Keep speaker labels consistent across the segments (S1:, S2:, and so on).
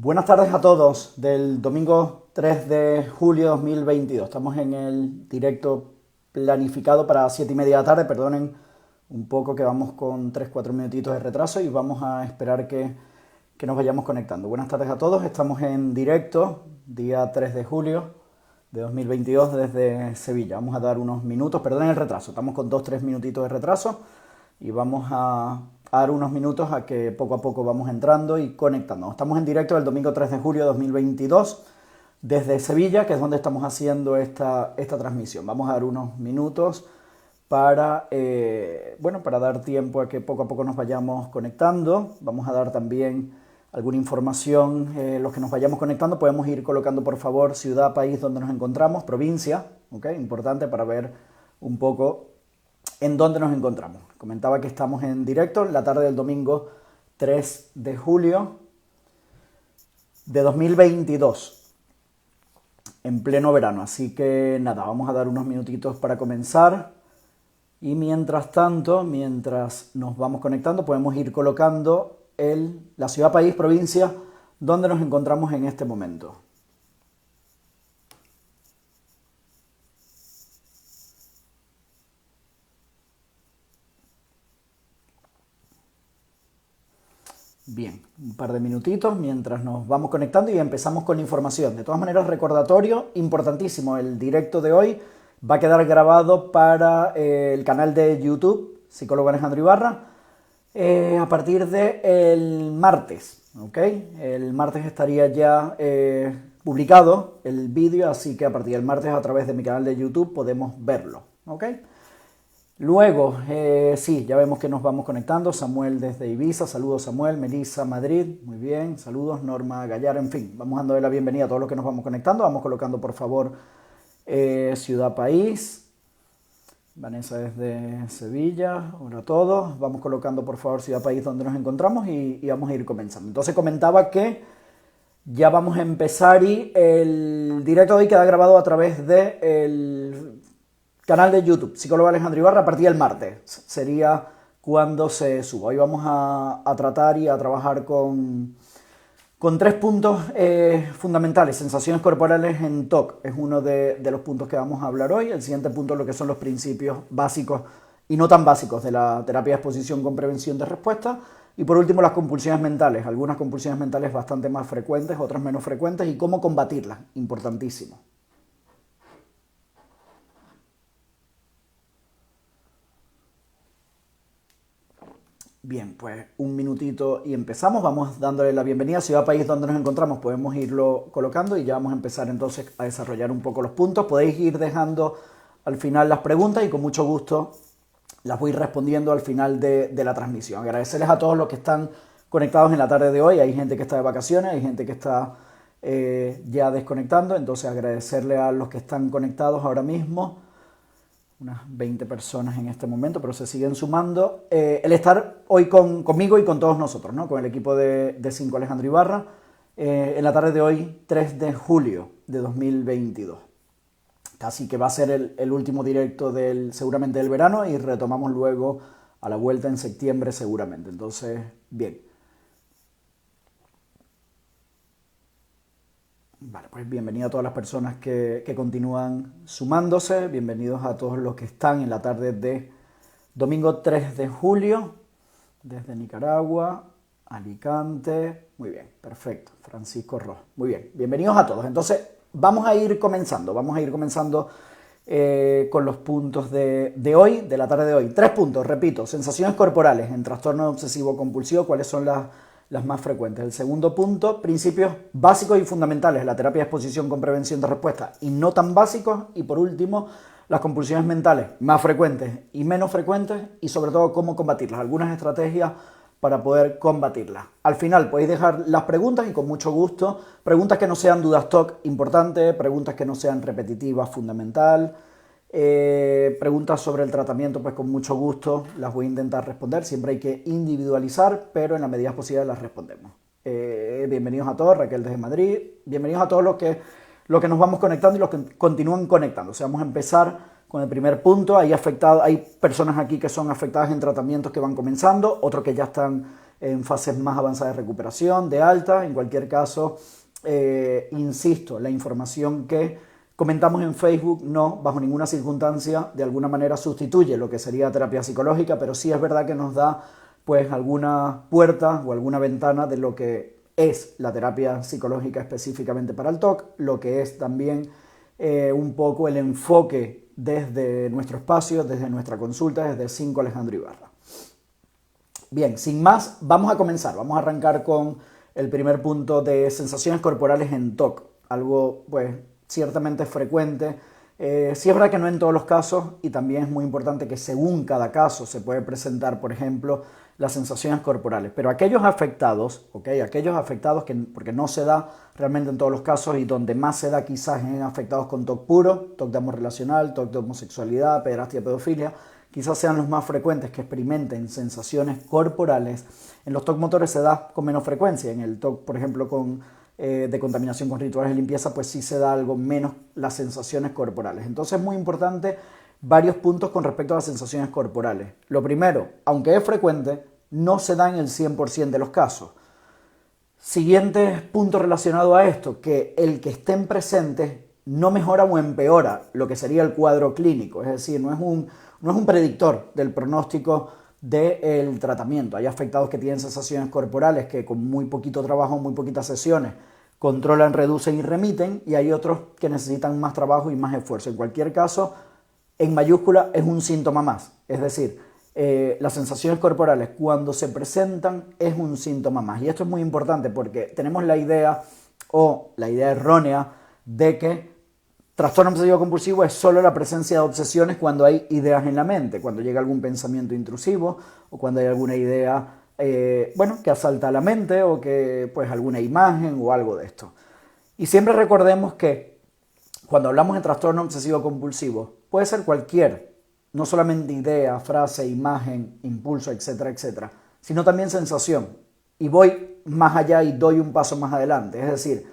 S1: Buenas tardes a todos del domingo 3 de julio de 2022. Estamos en el directo planificado para 7:30 de la tarde. Perdonen un poco que vamos con 3-4 minutitos de retraso y vamos a esperar que nos vayamos conectando. Buenas tardes a todos. Estamos en directo, día 3 de julio de 2022 desde Sevilla. Vamos a dar unos minutos, perdonen el retraso. Estamos con 2-3 minutitos de retraso y vamos a dar unos minutos a que poco a poco vamos entrando y conectando. Estamos en directo el domingo 3 de julio de 2022 desde Sevilla, que es donde estamos haciendo esta transmisión. Vamos a dar unos minutos para dar tiempo a que poco a poco nos vayamos conectando. Vamos a dar también alguna información, los que nos vayamos conectando podemos ir colocando por favor ciudad, país donde nos encontramos, provincia, ¿okay? Importante para ver un poco en dónde nos encontramos. Comentaba que estamos en directo la tarde del domingo 3 de julio de 2022, en pleno verano. Así que nada, vamos a dar unos minutitos para comenzar. Y mientras tanto, mientras nos vamos conectando, podemos ir colocando la ciudad, país, provincia, donde nos encontramos en este momento. Bien, un par de minutitos mientras nos vamos conectando y empezamos con la información. De todas maneras, recordatorio importantísimo, el directo de hoy va a quedar grabado para el canal de YouTube, psicólogo Alejandro Ibarra, a partir del martes, ¿ok? El martes estaría ya publicado el vídeo, así que a partir del martes a través de mi canal de YouTube podemos verlo, ¿ok? Luego, sí, ya vemos que nos vamos conectando. Samuel desde Ibiza, saludos Samuel. Melissa, Madrid, muy bien, saludos. Norma Gallar, en fin, vamos dando la bienvenida a todos los que nos vamos conectando. Vamos colocando por favor ciudad, país. Vanessa desde Sevilla, hola a todos. Vamos colocando por favor ciudad, país donde nos encontramos y vamos a ir comenzando. Entonces comentaba que ya vamos a empezar y el directo de hoy queda grabado a través del canal de YouTube, psicólogo Alejandro Ibarra, a partir del martes. Sería cuando se suba. Hoy vamos a tratar y a trabajar con 3 puntos fundamentales. Sensaciones corporales en TOC es uno de los puntos que vamos a hablar hoy. El siguiente punto es lo que son los principios básicos y no tan básicos de la terapia de exposición con prevención de respuesta. Y por último, las compulsiones mentales. Algunas compulsiones mentales bastante más frecuentes, otras menos frecuentes, y cómo combatirlas. Importantísimo. Bien, pues un minutito y empezamos. Vamos dándole la bienvenida a ciudad, país donde nos encontramos. Podemos irlo colocando y ya vamos a empezar entonces a desarrollar un poco los puntos. Podéis ir dejando al final las preguntas y con mucho gusto las voy respondiendo al final de la transmisión. Agradecerles a todos los que están conectados en la tarde de hoy. Hay gente que está de vacaciones, hay gente que está ya desconectando. Entonces agradecerle a los que están conectados ahora mismo. Unas 20 personas en este momento, pero se siguen sumando. El estar hoy conmigo y con todos nosotros, ¿no? Con el equipo de 5 Alejandro Ibarra, en la tarde de hoy, 3 de julio de 2022. Así que va a ser el último directo seguramente del verano y retomamos luego a la vuelta en septiembre seguramente. Entonces, bien. Vale, pues bienvenido a todas las personas que continúan sumándose, bienvenidos a todos los que están en la tarde de domingo 3 de julio, desde Nicaragua, Alicante, muy bien, perfecto, Francisco Ross, muy bien, bienvenidos a todos. Entonces vamos a ir comenzando con los puntos de hoy, de la tarde de hoy. 3 puntos, repito, sensaciones corporales en trastorno obsesivo compulsivo, ¿cuáles son las más frecuentes? El segundo punto, principios básicos y fundamentales de la terapia de exposición con prevención de respuesta y no tan básicos. Y por último, las compulsiones mentales más frecuentes y menos frecuentes y sobre todo cómo combatirlas, algunas estrategias para poder combatirlas. Al final podéis dejar las preguntas y con mucho gusto, preguntas que no sean dudas TOC, importante, preguntas que no sean repetitivas, fundamental. Preguntas sobre el tratamiento, pues con mucho gusto las voy a intentar responder. Siempre hay que individualizar, pero en la medida posible las respondemos. Bienvenidos a todos, Raquel desde Madrid. Bienvenidos a todos los que nos vamos conectando y los que continúan conectando. O sea, vamos a empezar con el primer punto. Hay personas aquí que son afectadas en tratamientos que van comenzando, otros que ya están en fases más avanzadas de recuperación, de alta. En cualquier caso, insisto, la información que comentamos en Facebook no, bajo ninguna circunstancia, de alguna manera sustituye lo que sería terapia psicológica, pero sí es verdad que nos da pues alguna puerta o alguna ventana de lo que es la terapia psicológica específicamente para el TOC, lo que es también un poco el enfoque desde nuestro espacio, desde nuestra consulta, desde 5 Alejandro Ibarra. Bien, sin más, vamos a comenzar. Vamos a arrancar con el primer punto de sensaciones corporales en TOC, algo pues ciertamente frecuente. Sí es verdad que no en todos los casos, y también es muy importante que según cada caso se puede presentar, por ejemplo, las sensaciones corporales, pero aquellos afectados, aquellos afectados que, porque no se da realmente en todos los casos, y donde más se da quizás en afectados con TOC puro, TOC de amor relacional, TOC de homosexualidad, pederastia, pedofilia, quizás sean los más frecuentes que experimenten sensaciones corporales. En los TOC motores se da con menos frecuencia. En el TOC, por ejemplo, de contaminación con rituales de limpieza, pues sí se da algo menos las sensaciones corporales. Entonces es muy importante varios puntos con respecto a las sensaciones corporales. Lo primero, aunque es frecuente, no se da en el 100% de los casos. Siguiente punto relacionado a esto, que el que estén presentes no mejora o empeora lo que sería el cuadro clínico, es decir, no es un predictor del pronóstico del tratamiento. Hay afectados que tienen sensaciones corporales que con muy poquito trabajo, muy poquitas sesiones, controlan, reducen y remiten, y hay otros que necesitan más trabajo y más esfuerzo. En cualquier caso, en mayúscula es un síntoma más, es decir, las sensaciones corporales cuando se presentan es un síntoma más. Y esto es muy importante porque tenemos la idea errónea de que trastorno obsesivo compulsivo es solo la presencia de obsesiones cuando hay ideas en la mente, cuando llega algún pensamiento intrusivo o cuando hay alguna idea que asalta a la mente, o que pues alguna imagen o algo de esto. Y siempre recordemos que cuando hablamos de trastorno obsesivo compulsivo puede ser cualquier, no solamente idea, frase, imagen, impulso, etcétera, etcétera, sino también sensación. Y voy más allá y doy un paso más adelante, es decir,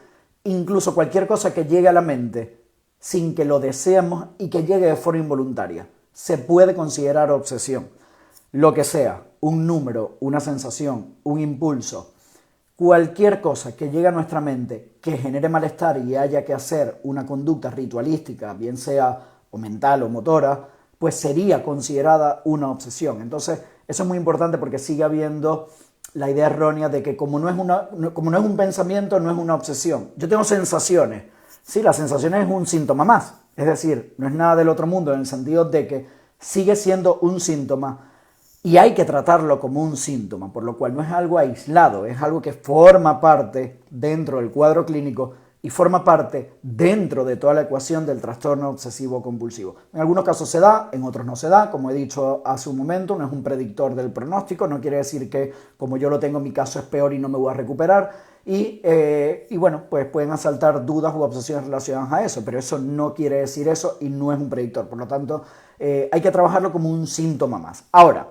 S1: incluso cualquier cosa que llegue a la mente sin que lo deseemos y que llegue de forma involuntaria, se puede considerar obsesión. Lo que sea, un número, una sensación, un impulso, cualquier cosa que llegue a nuestra mente que genere malestar y haya que hacer una conducta ritualística, bien sea o mental o motora, pues sería considerada una obsesión. Entonces, eso es muy importante porque sigue habiendo la idea errónea de que como no es un pensamiento, no es una obsesión. Yo tengo sensaciones. Sí, las sensaciones es un síntoma más. Es decir, no es nada del otro mundo en el sentido de que sigue siendo un síntoma y hay que tratarlo como un síntoma, por lo cual no es algo aislado, es algo que forma parte dentro del cuadro clínico y forma parte dentro de toda la ecuación del trastorno obsesivo compulsivo. En algunos casos se da, en otros no se da, como he dicho hace un momento, no es un predictor del pronóstico, no quiere decir que como yo lo tengo mi caso es peor y no me voy a recuperar, y bueno, pues pueden asaltar dudas u obsesiones relacionadas a eso, pero eso no quiere decir eso y no es un predictor, por lo tanto hay que trabajarlo como un síntoma más. Ahora,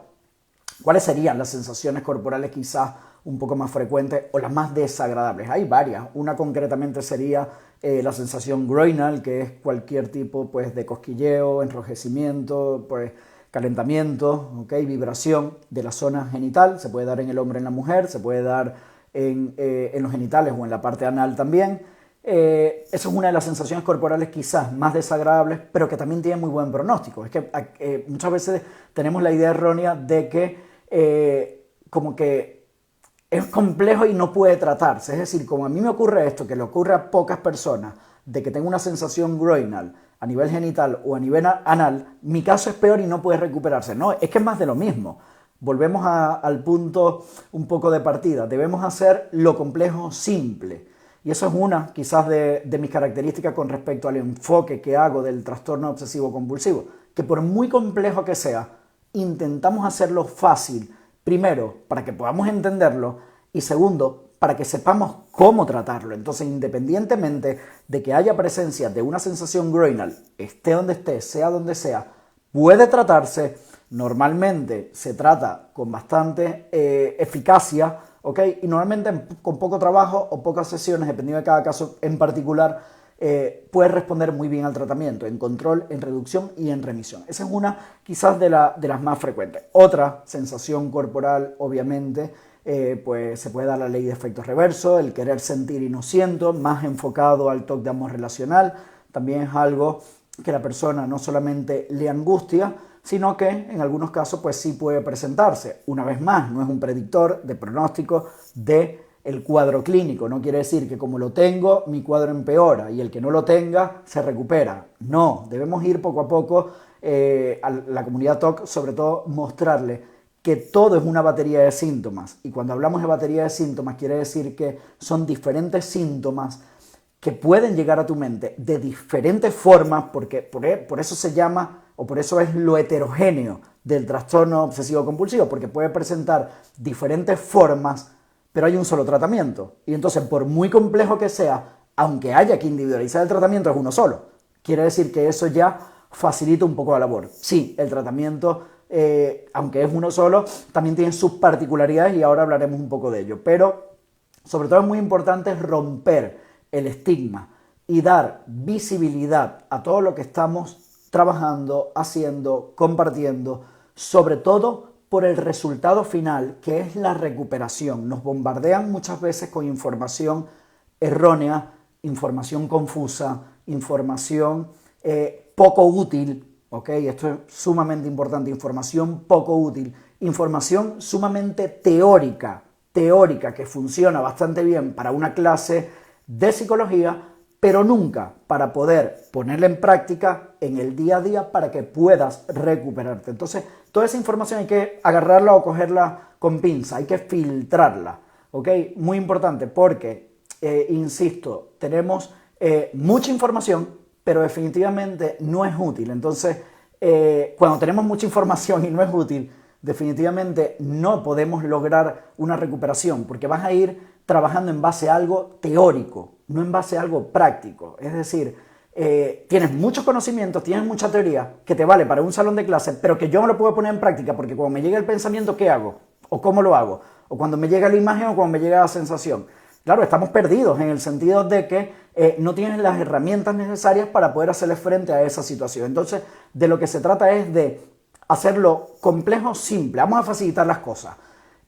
S1: ¿cuáles serían las sensaciones corporales quizás un poco más frecuentes o las más desagradables? Hay varias. Una concretamente sería la sensación groinal, que es cualquier tipo pues, de cosquilleo, enrojecimiento, pues, calentamiento, vibración de la zona genital. Se puede dar en el hombre, en la mujer, se puede dar en los genitales o en la parte anal también. Eso es una de las sensaciones corporales quizás más desagradables, pero que también tiene muy buen pronóstico. Es que muchas veces tenemos la idea errónea de que como que es complejo y no puede tratarse. Es decir, como a mí me ocurre esto, que le ocurre a pocas personas, de que tengo una sensación groinal a nivel genital o a nivel anal, mi caso es peor y no puede recuperarse. No, es que es más de lo mismo. Volvemos al punto un poco de partida. Debemos hacer lo complejo simple. Y eso es una, quizás, de mis características con respecto al enfoque que hago del trastorno obsesivo compulsivo. Que por muy complejo que sea, intentamos hacerlo fácil. Primero, para que podamos entenderlo. Y segundo, para que sepamos cómo tratarlo. Entonces, independientemente de que haya presencia de una sensación groinal, esté donde esté, sea donde sea, puede tratarse. Normalmente se trata con bastante eficacia, ¿ok? Y normalmente con poco trabajo o pocas sesiones, dependiendo de cada caso en particular, puede responder muy bien al tratamiento, en control, en reducción y en remisión. Esa es una quizás de las más frecuentes. Otra sensación corporal, obviamente, pues se puede dar la ley de efectos reversos, el querer sentir y no siento, más enfocado al TOC de amor relacional. También es algo que la persona no solamente le angustia, sino que en algunos casos pues sí puede presentarse. Una vez más, no es un predictor de pronóstico del cuadro clínico. No quiere decir que como lo tengo, mi cuadro empeora y el que no lo tenga se recupera. No, debemos ir poco a poco a la comunidad TOC, sobre todo mostrarle que todo es una batería de síntomas. Y cuando hablamos de batería de síntomas, quiere decir que son diferentes síntomas que pueden llegar a tu mente de diferentes formas, porque por eso se llama, o por eso es lo heterogéneo del trastorno obsesivo-compulsivo, porque puede presentar diferentes formas, pero hay un solo tratamiento. Y entonces, por muy complejo que sea, aunque haya que individualizar el tratamiento, es uno solo. Quiere decir que eso ya facilita un poco la labor. Sí, el tratamiento, aunque es uno solo, también tiene sus particularidades y ahora hablaremos un poco de ello. Pero, sobre todo, es muy importante romper el estigma y dar visibilidad a todo lo que estamos trabajando, haciendo, compartiendo, sobre todo por el resultado final, que es la recuperación. Nos bombardean muchas veces con información errónea, información confusa, información poco útil, ¿ok? Esto es sumamente importante, información poco útil, información sumamente teórica, que funciona bastante bien para una clase de psicología, pero nunca para poder ponerla en práctica en el día a día para que puedas recuperarte. Entonces, toda esa información hay que agarrarla o cogerla con pinza, hay que filtrarla, ¿ok? Muy importante porque, insisto, tenemos mucha información, pero definitivamente no es útil. Entonces, cuando tenemos mucha información y no es útil, definitivamente no podemos lograr una recuperación, porque vas a ir trabajando en base a algo teórico, no en base a algo práctico. Es decir, tienes muchos conocimientos, tienes mucha teoría que te vale para un salón de clase, pero que yo no lo puedo poner en práctica porque cuando me llega el pensamiento, ¿qué hago? ¿O cómo lo hago? O cuando me llega la imagen o cuando me llega la sensación. Claro, estamos perdidos en el sentido de que no tienes las herramientas necesarias para poder hacerle frente a esa situación. Entonces, de lo que se trata es de hacerlo complejo simple. Vamos a facilitar las cosas.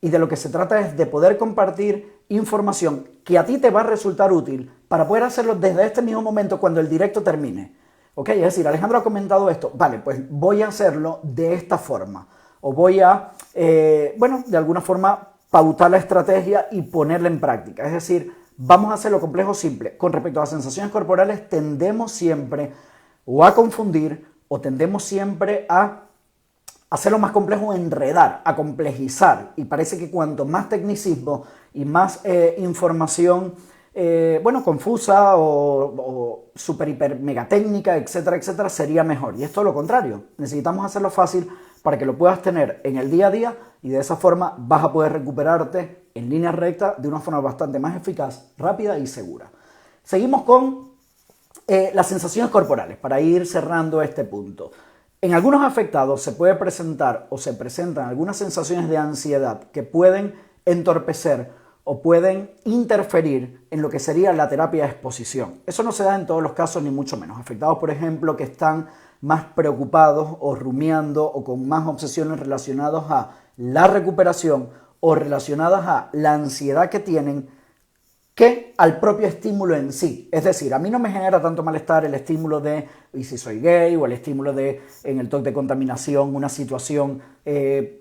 S1: Y de lo que se trata es de poder compartir información que a ti te va a resultar útil para poder hacerlo desde este mismo momento cuando el directo termine. ¿Ok? Es decir, Alejandro ha comentado esto. Vale, pues voy a hacerlo de esta forma. O voy a, de alguna forma pautar la estrategia y ponerla en práctica. Es decir, vamos a hacerlo complejo simple. Con respecto a las sensaciones corporales, tendemos siempre o a confundir o tendemos siempre a hacerlo más complejo, enredar, a complejizar. Y parece que cuanto más tecnicismo y más información, confusa o super, hiper, mega técnica, etcétera, etcétera, sería mejor. Y es todo lo contrario. Necesitamos hacerlo fácil para que lo puedas tener en el día a día y de esa forma vas a poder recuperarte en línea recta de una forma bastante más eficaz, rápida y segura. Seguimos con las sensaciones corporales para ir cerrando este punto. En algunos afectados se puede presentar o se presentan algunas sensaciones de ansiedad que pueden entorpecer o pueden interferir en lo que sería la terapia de exposición. Eso no se da en todos los casos ni mucho menos. Afectados, por ejemplo, que están más preocupados o rumiando o con más obsesiones relacionadas a la recuperación o relacionadas a la ansiedad que tienen que al propio estímulo en sí. Es decir, a mí no me genera tanto malestar el estímulo de ¿y si soy gay? O el estímulo de, en el TOC de contaminación, una situación,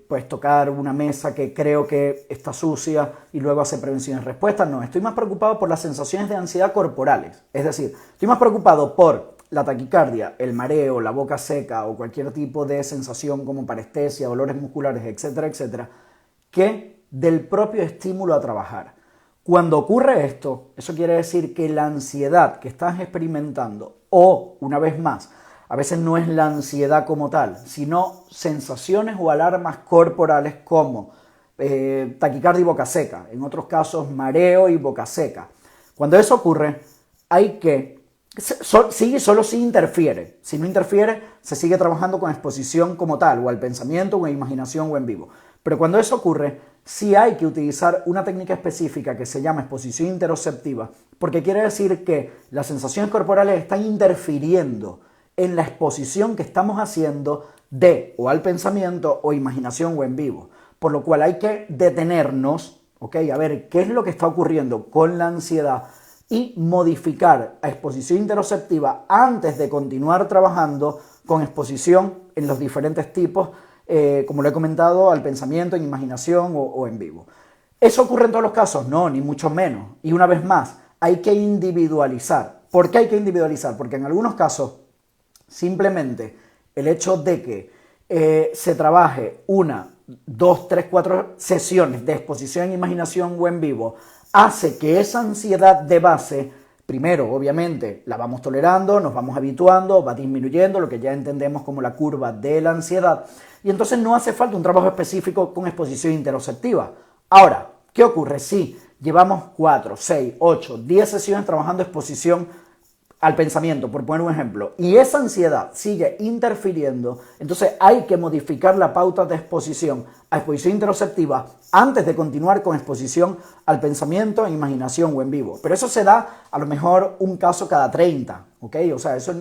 S1: pues tocar una mesa que creo que está sucia y luego hacer prevención y respuesta. No, estoy más preocupado por las sensaciones de ansiedad corporales. Es decir, estoy más preocupado por la taquicardia, el mareo, la boca seca o cualquier tipo de sensación como parestesia, dolores musculares, etcétera, etcétera, que del propio estímulo a trabajar. Cuando ocurre esto, eso quiere decir que la ansiedad que estás experimentando, o una vez más, a veces no es la ansiedad como tal, sino sensaciones o alarmas corporales como taquicardia y boca seca, en otros casos mareo y boca seca. Cuando eso ocurre, hay que sigue solo si interfiere. Si no interfiere, se sigue trabajando con exposición como tal, o al pensamiento, o a imaginación, o en vivo. Pero cuando eso ocurre, sí hay que utilizar una técnica específica que se llama exposición interoceptiva, porque quiere decir que las sensaciones corporales están interfiriendo en la exposición que estamos haciendo de o al pensamiento, o imaginación, o en vivo. Por lo cual hay que detenernos, ¿ok? A ver qué es lo que está ocurriendo con la ansiedad y modificar a exposición interoceptiva antes de continuar trabajando con exposición en los diferentes tipos, como lo he comentado, al pensamiento, en imaginación o en vivo. ¿Eso ocurre en todos los casos? No, ni mucho menos. Y una vez más, hay que individualizar. ¿Por qué hay que individualizar? Porque en algunos casos, simplemente el hecho de que se trabaje 1, 2, 3, 4 sesiones de exposición en imaginación o en vivo hace que esa ansiedad de base, primero, obviamente, la vamos tolerando, nos vamos habituando, va disminuyendo, lo que ya entendemos como la curva de la ansiedad, y entonces no hace falta un trabajo específico con exposición interoceptiva. Ahora, ¿qué ocurre? Si llevamos 4, 6, 8, 10 sesiones trabajando exposición al pensamiento, por poner un ejemplo, y esa ansiedad sigue interfiriendo, entonces hay que modificar la pauta de exposición a exposición interoceptiva antes de continuar con exposición al pensamiento, en imaginación o en vivo. Pero eso se da a lo mejor un caso cada 30, ¿ok? O sea, eso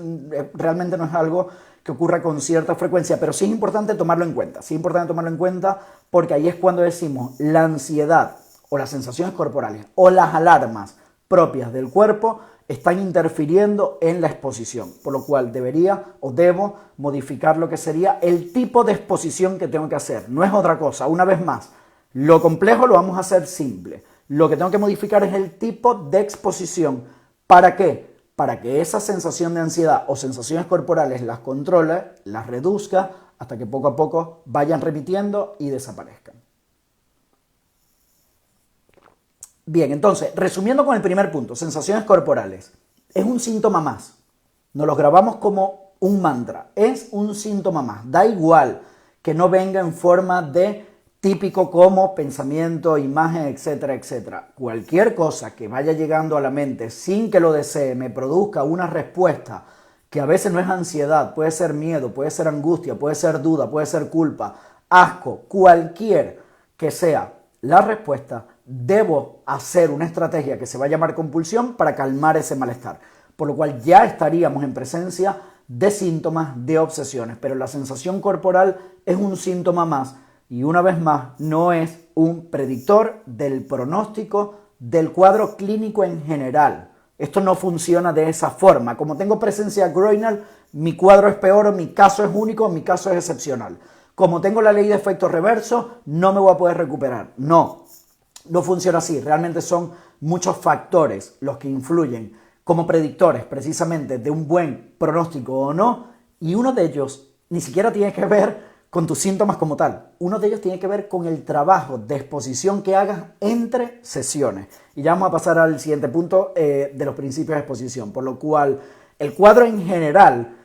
S1: realmente no es algo que ocurra con cierta frecuencia, pero sí es importante tomarlo en cuenta. Sí es importante tomarlo en cuenta porque ahí es cuando decimos la ansiedad o las sensaciones corporales o las alarmas propias del cuerpo están interfiriendo en la exposición, por lo cual debería o debo modificar lo que sería el tipo de exposición que tengo que hacer. No es otra cosa, una vez más, lo complejo lo vamos a hacer simple. Lo que tengo que modificar es el tipo de exposición. ¿Para qué? Para que esa sensación de ansiedad o sensaciones corporales las controle, las reduzca, hasta que poco a poco vayan remitiendo y desaparezcan. Bien, entonces, resumiendo con el primer punto, sensaciones corporales. Es un síntoma más. Nos lo grabamos como un mantra. Es un síntoma más. Da igual que no venga en forma de típico como pensamiento, imagen, etcétera, etcétera. Cualquier cosa que vaya llegando a la mente sin que lo desee me produzca una respuesta que a veces no es ansiedad, puede ser miedo, puede ser angustia, puede ser duda, puede ser culpa, asco, cualquier que sea la respuesta, debo hacer una estrategia que se va a llamar compulsión para calmar ese malestar. Por lo cual ya estaríamos en presencia de síntomas de obsesiones, pero la sensación corporal es un síntoma más y una vez más no es un predictor del pronóstico del cuadro clínico en general. Esto no funciona de esa forma. Como tengo presencia groinal, mi cuadro es peor o mi caso es único, mi caso es excepcional. Como tengo la ley de efecto reverso, no me voy a poder recuperar. No funciona así. Realmente son muchos factores los que influyen como predictores precisamente de un buen pronóstico o no, y uno de ellos ni siquiera tiene que ver con tus síntomas como tal. Uno de ellos tiene que ver con el trabajo de exposición que hagas entre sesiones. Y ya vamos a pasar al siguiente punto de los principios de exposición, por lo cual el cuadro en general,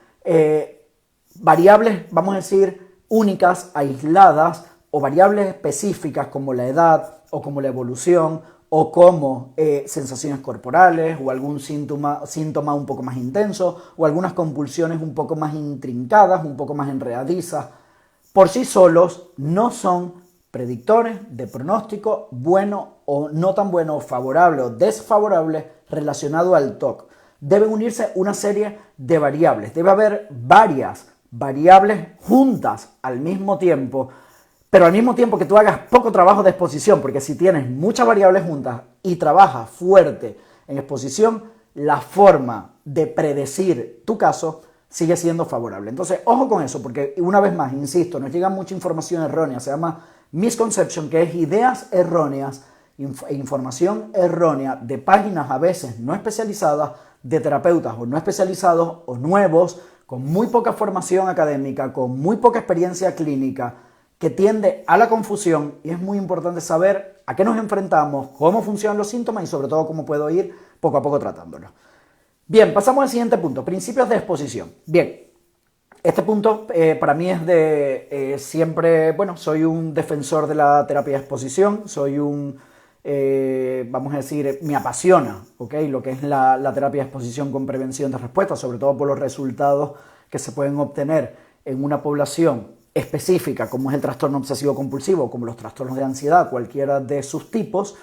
S1: variables, vamos a decir, únicas, aisladas, o variables específicas como la edad o como la evolución o como sensaciones corporales o algún síntoma un poco más intenso o algunas compulsiones un poco más intrincadas, un poco más enredadizas, por sí solos no son predictores de pronóstico bueno o no tan bueno, favorable o desfavorable relacionado al TOC. Deben unirse una serie de variables, debe haber varias variables juntas al mismo tiempo, pero al mismo tiempo que tú hagas poco trabajo de exposición, porque si tienes muchas variables juntas y trabajas fuerte en exposición, la forma de predecir tu caso sigue siendo favorable. Entonces, ojo con eso, porque una vez más, insisto, nos llega mucha información errónea, se llama misconception, que es ideas erróneas e información errónea de páginas a veces no especializadas, de terapeutas o no especializados o nuevos, con muy poca formación académica, con muy poca experiencia clínica, que tiende a la confusión, y es muy importante saber a qué nos enfrentamos, cómo funcionan los síntomas y sobre todo cómo puedo ir poco a poco tratándolos. Bien, pasamos al siguiente punto, principios de exposición. Bien, este punto para mí es de siempre, bueno, soy un defensor de la terapia de exposición, soy un, vamos a decir, me apasiona, ¿ok? Lo que es la terapia de exposición con prevención de respuesta, sobre todo por los resultados que se pueden obtener en una población específica, como es el trastorno obsesivo compulsivo, como los trastornos de ansiedad, cualquiera de sus tipos,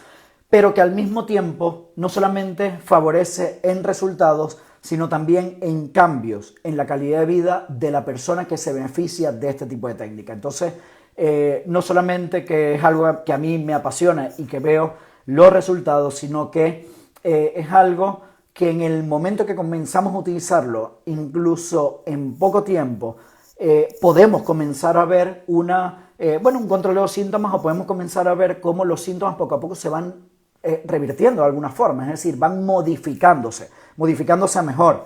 S1: pero que al mismo tiempo no solamente favorece en resultados, sino también en cambios en la calidad de vida de la persona que se beneficia de este tipo de técnica. Entonces, no solamente que es algo que a mí me apasiona y que veo los resultados, sino que es algo que en el momento que comenzamos a utilizarlo, incluso en poco tiempo, podemos comenzar a ver un control de los síntomas, o podemos comenzar a ver cómo los síntomas poco a poco se van revirtiendo de alguna forma, es decir, van modificándose a mejor.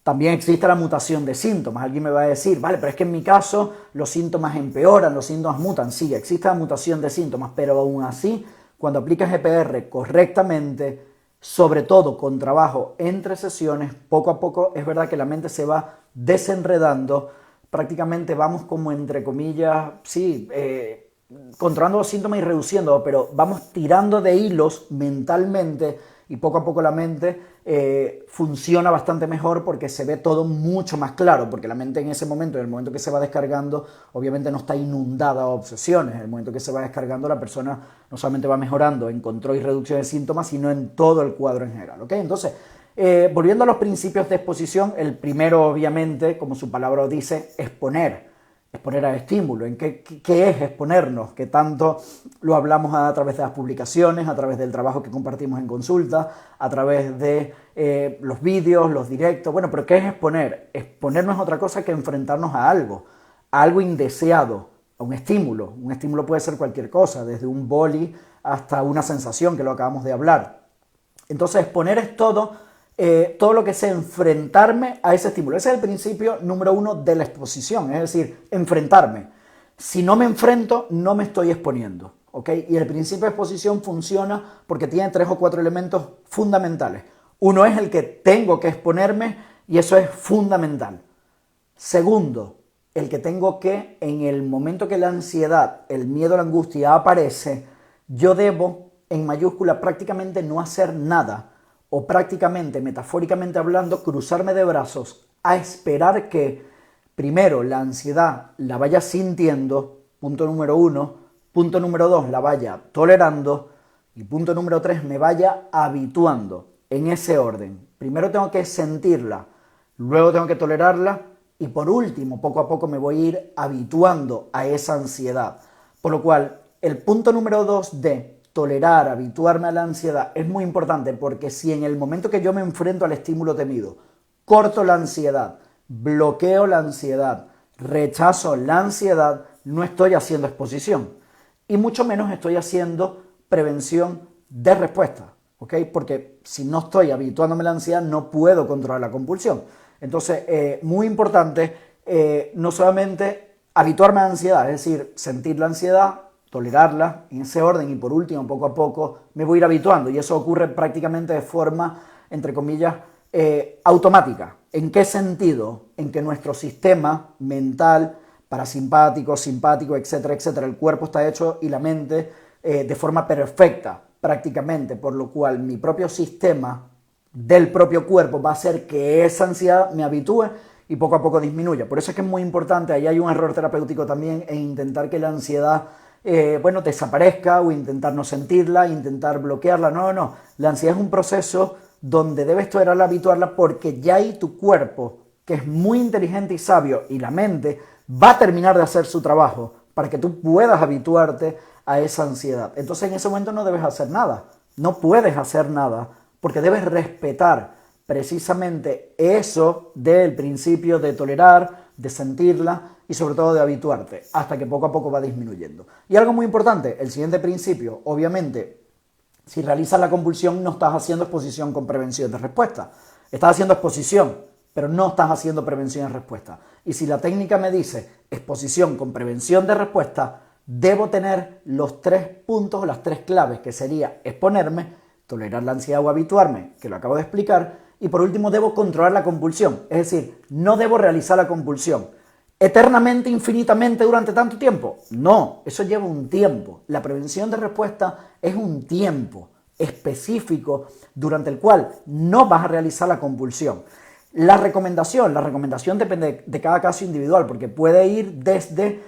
S1: También existe la mutación de síntomas. Alguien me va a decir, vale, pero es que en mi caso los síntomas empeoran, los síntomas mutan. Sí, existe la mutación de síntomas, pero aún así, cuando aplicas EPR correctamente, sobre todo con trabajo entre sesiones, poco a poco es verdad que la mente se va desenredando, prácticamente vamos como entre comillas, sí, controlando los síntomas y reduciendo, pero vamos tirando de hilos mentalmente y poco a poco la mente funciona bastante mejor porque se ve todo mucho más claro, porque la mente en ese momento, en el momento que se va descargando, obviamente no está inundada de obsesiones. En el momento que se va descargando, la persona no solamente va mejorando en control y reducción de síntomas, sino en todo el cuadro en general, ¿ok? Entonces, volviendo a los principios de exposición, el primero, obviamente, como su palabra dice, exponer al estímulo. ¿En qué es exponernos? Que tanto lo hablamos a través de las publicaciones, a través del trabajo que compartimos en consulta, a través de los vídeos, los directos. Bueno, pero ¿qué es exponer? Exponer no es otra cosa que enfrentarnos a algo indeseado, a un estímulo. Un estímulo puede ser cualquier cosa, desde un boli hasta una sensación, que lo acabamos de hablar. Entonces, exponer es todo lo que sea enfrentarme a ese estímulo. Ese es el principio número 1 de la exposición, es decir, enfrentarme. Si no me enfrento, no me estoy exponiendo, ¿ok? Y el principio de exposición funciona porque tiene 3 o 4 elementos fundamentales. Uno es el que tengo que exponerme, y eso es fundamental. Segundo, el que tengo que, en el momento que la ansiedad, el miedo, la angustia aparece, yo debo, en mayúscula, prácticamente no hacer nada, o prácticamente, metafóricamente hablando, cruzarme de brazos a esperar que primero la ansiedad la vaya sintiendo, punto número 1, punto número 2, la vaya tolerando, y punto número 3, me vaya habituando, en ese orden. Primero tengo que sentirla, luego tengo que tolerarla, y por último, poco a poco me voy a ir habituando a esa ansiedad. Por lo cual, el punto número 2 de tolerar, habituarme a la ansiedad es muy importante, porque si en el momento que yo me enfrento al estímulo temido, corto la ansiedad, bloqueo la ansiedad, rechazo la ansiedad, no estoy haciendo exposición, y mucho menos estoy haciendo prevención de respuesta, ¿ok? Porque si no estoy habituándome a la ansiedad, no puedo controlar la compulsión. Entonces, muy importante, no solamente habituarme a la ansiedad, es decir, sentir la ansiedad, tolerarla en ese orden, y por último, poco a poco, me voy a ir habituando, y eso ocurre prácticamente de forma, entre comillas, automática. ¿En qué sentido? En que nuestro sistema mental, parasimpático, simpático, etcétera, etcétera, el cuerpo está hecho y la mente de forma perfecta, prácticamente, por lo cual mi propio sistema del propio cuerpo va a hacer que esa ansiedad me habitúe y poco a poco disminuya. Por eso es que es muy importante, ahí hay un error terapéutico también, en intentar que la ansiedad desaparezca, o intentar no sentirla, intentar bloquearla. No. La ansiedad es un proceso donde debes tolerarla, habituarla, porque ya ahí tu cuerpo, que es muy inteligente y sabio, y la mente, va a terminar de hacer su trabajo para que tú puedas habituarte a esa ansiedad. Entonces en ese momento no debes hacer nada, no puedes hacer nada, porque debes respetar precisamente eso del principio de tolerar, de sentirla y sobre todo de habituarte, hasta que poco a poco va disminuyendo. Y algo muy importante, el siguiente principio, obviamente, si realizas la compulsión no estás haciendo exposición con prevención de respuesta, estás haciendo exposición, pero no estás haciendo prevención de respuesta. Y si la técnica me dice exposición con prevención de respuesta, debo tener los 3 puntos, las 3 claves, que sería exponerme, tolerar la ansiedad o habituarme, que lo acabo de explicar, y por último debo controlar la compulsión, es decir, no debo realizar la compulsión eternamente, infinitamente, durante tanto tiempo. No, eso lleva un tiempo. La prevención de respuesta es un tiempo específico durante el cual no vas a realizar la compulsión. La recomendación depende de cada caso individual, porque puede ir desde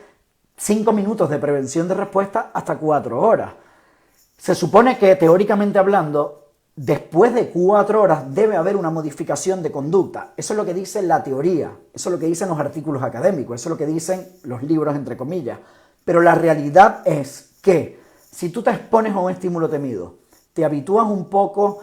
S1: 5 minutos de prevención de respuesta hasta 4 horas. Se supone que, teóricamente hablando, después de 4 horas debe haber una modificación de conducta. Eso es lo que dice la teoría, eso es lo que dicen los artículos académicos, eso es lo que dicen los libros, entre comillas. Pero la realidad es que si tú te expones a un estímulo temido, te habitúas un poco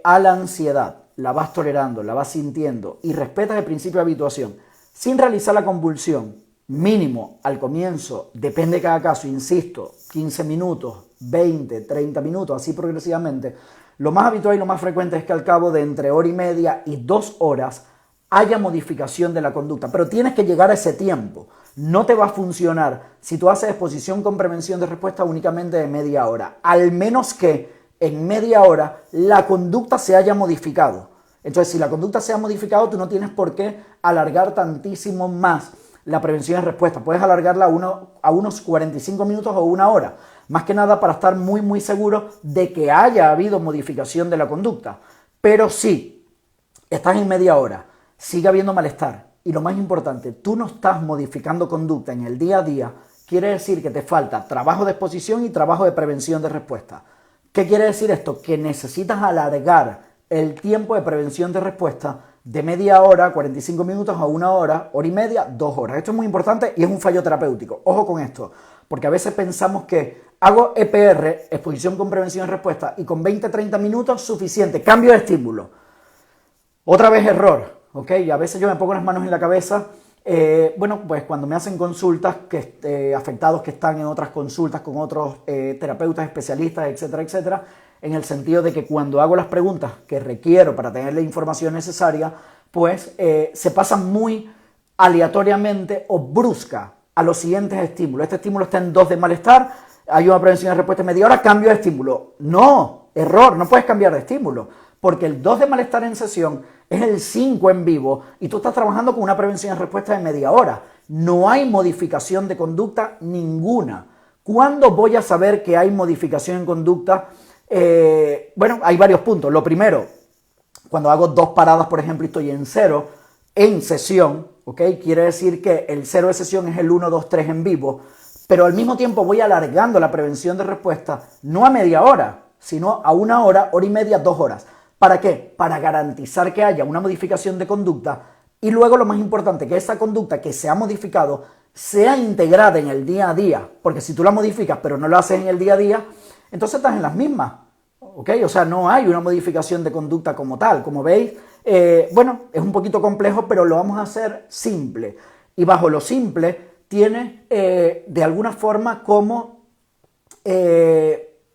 S1: a la ansiedad, la vas tolerando, la vas sintiendo y respetas el principio de habituación, sin realizar la convulsión, mínimo al comienzo, depende de cada caso, insisto, 15 minutos, 20, 30 minutos, así progresivamente, lo más habitual y lo más frecuente es que al cabo de entre hora y media y 2 horas haya modificación de la conducta, pero tienes que llegar a ese tiempo. No te va a funcionar si tú haces exposición con prevención de respuesta únicamente de media hora, al menos que en media hora la conducta se haya modificado. Entonces, si la conducta se ha modificado, tú no tienes por qué alargar tantísimo más la prevención de respuesta. Puedes alargarla a unos 45 minutos o 1 hora, más que nada para estar muy, muy seguro de que haya habido modificación de la conducta. Pero si estás en media hora, sigue habiendo malestar y lo más importante, tú no estás modificando conducta en el día a día, quiere decir que te falta trabajo de exposición y trabajo de prevención de respuesta. ¿Qué quiere decir esto? Que necesitas alargar el tiempo de prevención de respuesta de media hora, 45 minutos a 1 hora, hora y media, 2 horas. Esto es muy importante y es un fallo terapéutico. Ojo con esto, porque a veces pensamos que hago EPR, exposición con prevención de respuesta, y con 20-30 minutos suficiente, cambio de estímulo. Otra vez error, ¿ok? Y a veces yo me pongo las manos en la cabeza. Bueno, pues cuando me hacen consultas, afectados que están en otras consultas con otros terapeutas, especialistas, etcétera, etcétera, en el sentido de que cuando hago las preguntas que requiero para tener la información necesaria, pues se pasan muy aleatoriamente o brusca a los siguientes estímulos. Este estímulo está en 2 de malestar, hay una prevención de respuesta de media hora, cambio de estímulo. No, error, no puedes cambiar de estímulo, porque el 2 de malestar en sesión es el 5 en vivo y tú estás trabajando con una prevención de respuesta de media hora. No hay modificación de conducta ninguna. ¿Cuándo voy a saber que hay modificación en conducta? Bueno, hay varios puntos. Lo primero, cuando hago 2 paradas, por ejemplo, y estoy en 0 en sesión, ¿ok? Quiere decir que el 0 de sesión es el 1, 2, 3 en vivo, pero al mismo tiempo voy alargando la prevención de respuesta no a media hora, sino a 1 hora, hora y media, 2 horas. ¿Para qué? Para garantizar que haya una modificación de conducta y luego lo más importante, que esa conducta que se ha modificado sea integrada en el día a día, porque si tú la modificas pero no lo haces en el día a día, entonces estás en las mismas, ¿ok? O sea, no hay una modificación de conducta como tal. Como veis, bueno, es un poquito complejo, pero lo vamos a hacer simple. Y bajo lo simple tiene, de alguna forma, como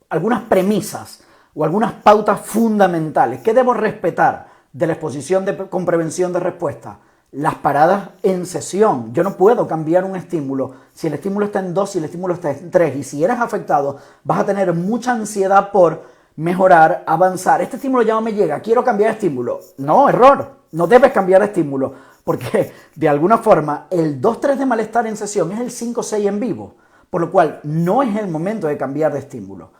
S1: algunas premisas o algunas pautas fundamentales. ¿Qué debo respetar de la exposición con prevención de respuesta? Las paradas en sesión. Yo no puedo cambiar un estímulo. Si el estímulo está en 2, si el estímulo está en 3, y si eres afectado, vas a tener mucha ansiedad por mejorar, avanzar. Este estímulo ya no me llega, quiero cambiar de estímulo. No, error. No debes cambiar de estímulo, porque de alguna forma el 2-3 de malestar en sesión es el 5-6 en vivo, por lo cual no es el momento de cambiar de estímulo.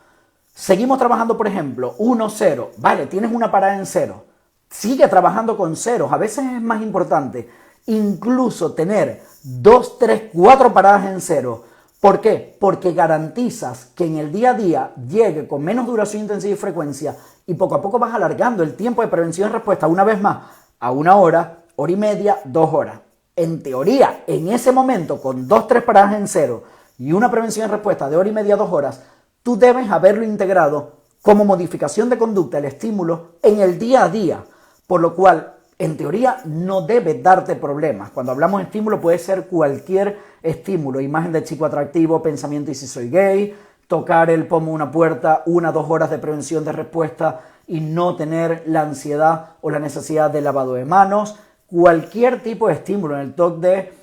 S1: Seguimos trabajando, por ejemplo, 1-0. Vale, tienes una parada en 0. Sigue trabajando con ceros. A veces es más importante incluso tener 2, 3, 4 paradas en 0. ¿Por qué? Porque garantizas que en el día a día llegue con menos duración, intensidad y frecuencia y poco a poco vas alargando el tiempo de prevención y respuesta una vez más a 1 hora, hora y media, 2 horas. En teoría, en ese momento, con 2, 3 paradas en 0 y una prevención y respuesta de hora y media, 2 horas, tú debes haberlo integrado como modificación de conducta, el estímulo, en el día a día, por lo cual, en teoría, no debe darte problemas. Cuando hablamos de estímulo puede ser cualquier estímulo, imagen de chico atractivo, pensamiento y si soy gay, tocar el pomo de una puerta, 1 o 2 horas de prevención de respuesta y no tener la ansiedad o la necesidad de lavado de manos, cualquier tipo de estímulo en el TOC de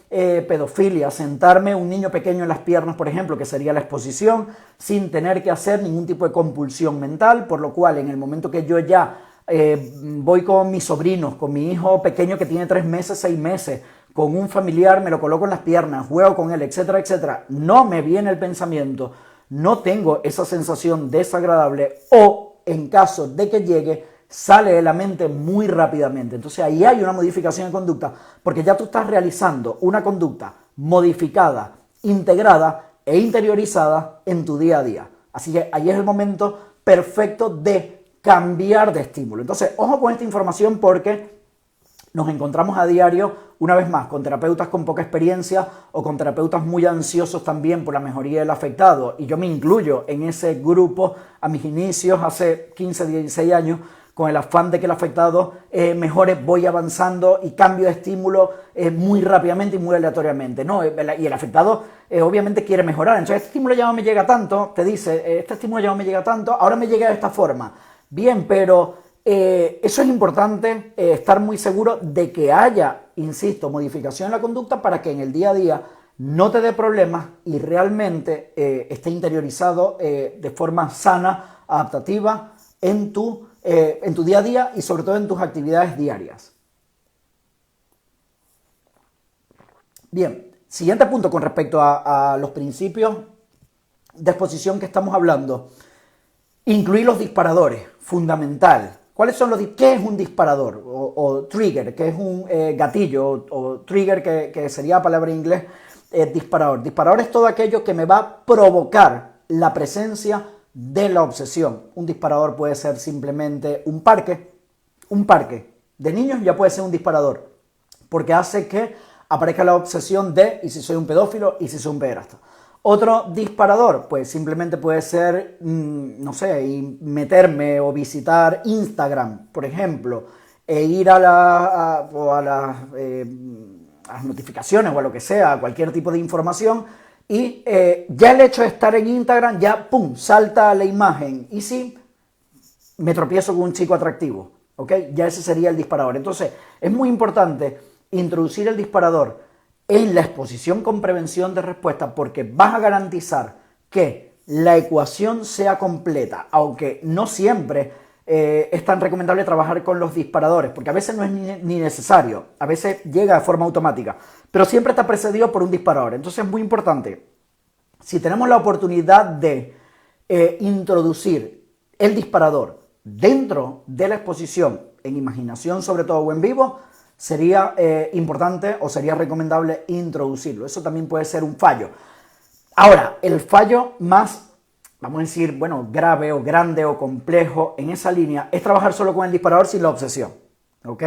S1: pedofilia, sentarme un niño pequeño en las piernas, por ejemplo, que sería la exposición, sin tener que hacer ningún tipo de compulsión mental, por lo cual en el momento que yo ya voy con mis sobrinos, con mi hijo pequeño que tiene 3 meses, 6 meses, con un familiar, me lo coloco en las piernas, juego con él, etcétera, etcétera, no me viene el pensamiento, no tengo esa sensación desagradable o, en caso de que llegue, sale de la mente muy rápidamente. Entonces ahí hay una modificación de conducta porque ya tú estás realizando una conducta modificada, integrada e interiorizada en tu día a día. Así que ahí es el momento perfecto de cambiar de estímulo. Entonces, ojo con esta información porque nos encontramos a diario, una vez más, con terapeutas con poca experiencia o con terapeutas muy ansiosos también por la mejoría del afectado. Y yo me incluyo en ese grupo a mis inicios, hace 15, 16 años, con el afán de que el afectado mejore, voy avanzando y cambio de estímulo muy rápidamente y muy aleatoriamente, ¿no? Y el afectado obviamente quiere mejorar. Entonces, este estímulo ya no me llega tanto, te dice, este estímulo ya no me llega tanto, ahora me llega de esta forma. Bien, pero eso es importante, estar muy seguro de que haya, insisto, modificación en la conducta para que en el día a día no te dé problemas y realmente esté interiorizado de forma sana, adaptativa en tu día a día y sobre todo en tus actividades diarias. Bien, siguiente punto con respecto a los principios de exposición que estamos hablando. Incluir los disparadores, fundamental. ¿Cuáles son qué es un disparador o trigger? ¿Qué es un gatillo o trigger, que sería la palabra en inglés disparador? Disparador es todo aquello que me va a provocar la presencia de la obsesión. Un disparador puede ser simplemente un parque de niños ya puede ser un disparador, porque hace que aparezca la obsesión de y si soy un pedófilo y si soy un pederasta. Otro disparador, pues simplemente puede ser, no sé, meterme o visitar Instagram, por ejemplo, e ir a las notificaciones o a lo que sea, a cualquier tipo de información, y ya el hecho de estar en Instagram, ya pum, salta la imagen. Y si me tropiezo con un chico atractivo, ¿ok? Ya ese sería el disparador. Entonces, es muy importante introducir el disparador en la exposición con prevención de respuesta, porque vas a garantizar que la ecuación sea completa, aunque no siempre es tan recomendable trabajar con los disparadores, porque a veces no es ni necesario, a veces llega de forma automática, pero siempre está precedido por un disparador. Entonces es muy importante, si tenemos la oportunidad de introducir el disparador dentro de la exposición, en imaginación sobre todo o en vivo, sería importante o sería recomendable introducirlo. Eso también puede ser un fallo. Ahora, el fallo más, vamos a decir, bueno, grave o grande o complejo en esa línea es trabajar solo con el disparador sin la obsesión, ¿ok?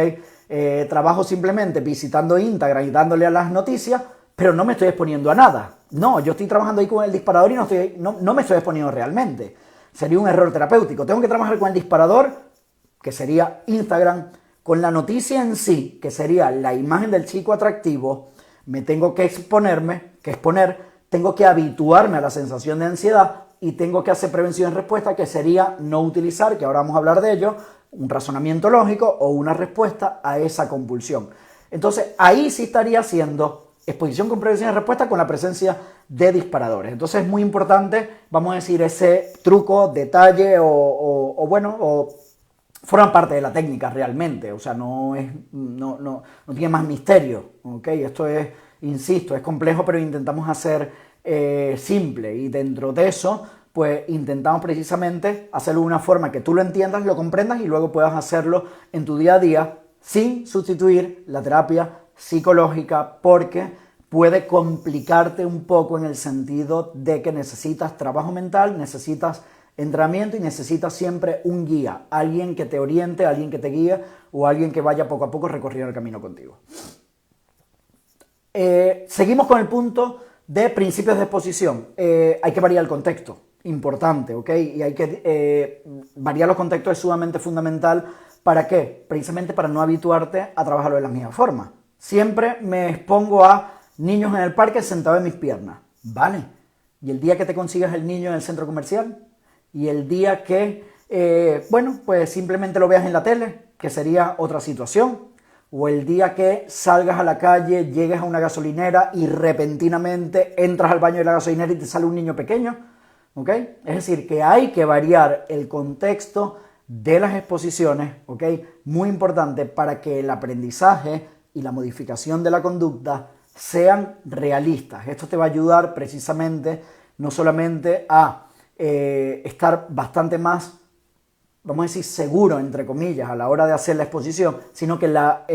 S1: Trabajo simplemente visitando Instagram y dándole a las noticias, pero no me estoy exponiendo a nada. No, yo estoy trabajando ahí con el disparador y no me estoy exponiendo realmente. Sería un error terapéutico. Tengo que trabajar con el disparador, que sería Instagram, con la noticia en sí, que sería la imagen del chico atractivo. Me tengo que exponer, tengo que habituarme a la sensación de ansiedad y tengo que hacer prevención y respuesta, que sería no utilizar, que ahora vamos a hablar de ello, un razonamiento lógico o una respuesta a esa compulsión. Entonces, ahí sí estaría haciendo exposición con prevención y respuesta con la presencia de disparadores. Entonces, es muy importante, vamos a decir, ese truco, detalle o forman parte de la técnica realmente, o sea, no tiene más misterio, ¿ok? Esto es, insisto, es complejo, pero intentamos hacer simple, y dentro de eso, pues intentamos precisamente hacerlo de una forma que tú lo entiendas, lo comprendas y luego puedas hacerlo en tu día a día sin sustituir la terapia psicológica, porque puede complicarte un poco en el sentido de que necesitas trabajo mental, necesitas entrenamiento y necesitas siempre un guía, alguien que te oriente, alguien que te guíe o alguien que vaya poco a poco recorriendo el camino contigo. Seguimos con el punto de principios de exposición. Hay que variar el contexto, importante, ¿ok? Y hay que variar los contextos, es sumamente fundamental. ¿Para qué? Precisamente para no habituarte a trabajarlo de la misma forma. Siempre me expongo a niños en el parque sentados en mis piernas, ¿vale? Y el día que te consigas el niño en el centro comercial, y el día que, bueno, pues simplemente lo veas en la tele, que sería otra situación, o el día que salgas a la calle, llegues a una gasolinera y repentinamente entras al baño de la gasolinera y te sale un niño pequeño, ¿ok? Es decir, que hay que variar el contexto de las exposiciones, ¿ok? Muy importante para que el aprendizaje y la modificación de la conducta sean realistas. Esto te va a ayudar precisamente no solamente a estar bastante más, vamos a decir, seguro, entre comillas, a la hora de hacer la exposición, sino que la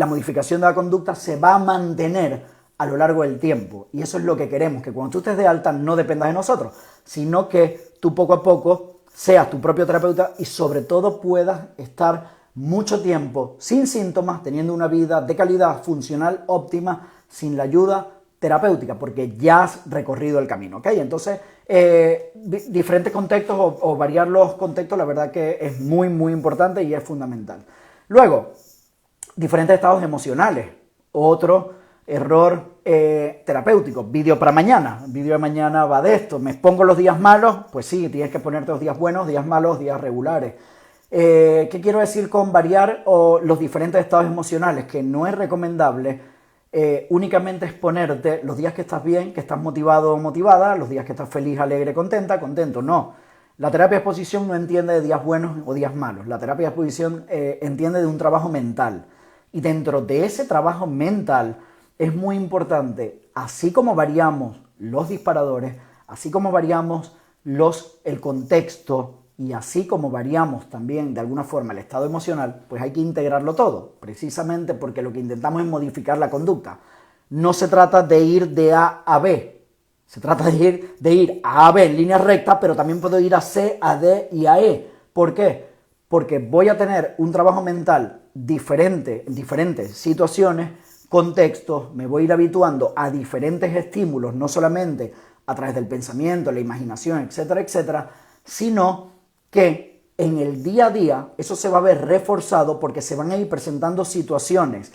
S1: modificación de la conducta se va a mantener a lo largo del tiempo. Y eso es lo que queremos, que cuando tú estés de alta no dependas de nosotros, sino que tú poco a poco seas tu propio terapeuta y sobre todo puedas estar mucho tiempo sin síntomas, teniendo una vida de calidad funcional óptima, sin la ayuda terapéutica, porque ya has recorrido el camino, ¿ok? Entonces, diferentes contextos o variar los contextos, la verdad que es muy, muy importante y es fundamental. Luego, diferentes estados emocionales. Otro error terapéutico. Vídeo para mañana. El vídeo de mañana va de esto. ¿Me expongo los días malos? Pues sí, tienes que ponerte los días buenos, días malos, días regulares. ¿Qué quiero decir con variar los diferentes estados emocionales? Que no es recomendable únicamente exponerte los días que estás bien, que estás motivado o motivada, los días que estás feliz, alegre, contenta, contento. No. La terapia de exposición no entiende de días buenos o días malos. La terapia de exposición entiende de un trabajo mental. Y dentro de ese trabajo mental es muy importante, así como variamos los disparadores, así como variamos el contexto y así como variamos también de alguna forma el estado emocional, pues hay que integrarlo todo, precisamente porque lo que intentamos es modificar la conducta. No se trata de ir de A a B, se trata de ir a B en línea recta, pero también puedo ir a C, a D y a E. ¿Por qué? Porque voy a tener un trabajo mental diferente en diferentes situaciones, contextos, me voy a ir habituando a diferentes estímulos, no solamente a través del pensamiento, la imaginación, etcétera, etcétera, sino que en el día a día eso se va a ver reforzado porque se van a ir presentando situaciones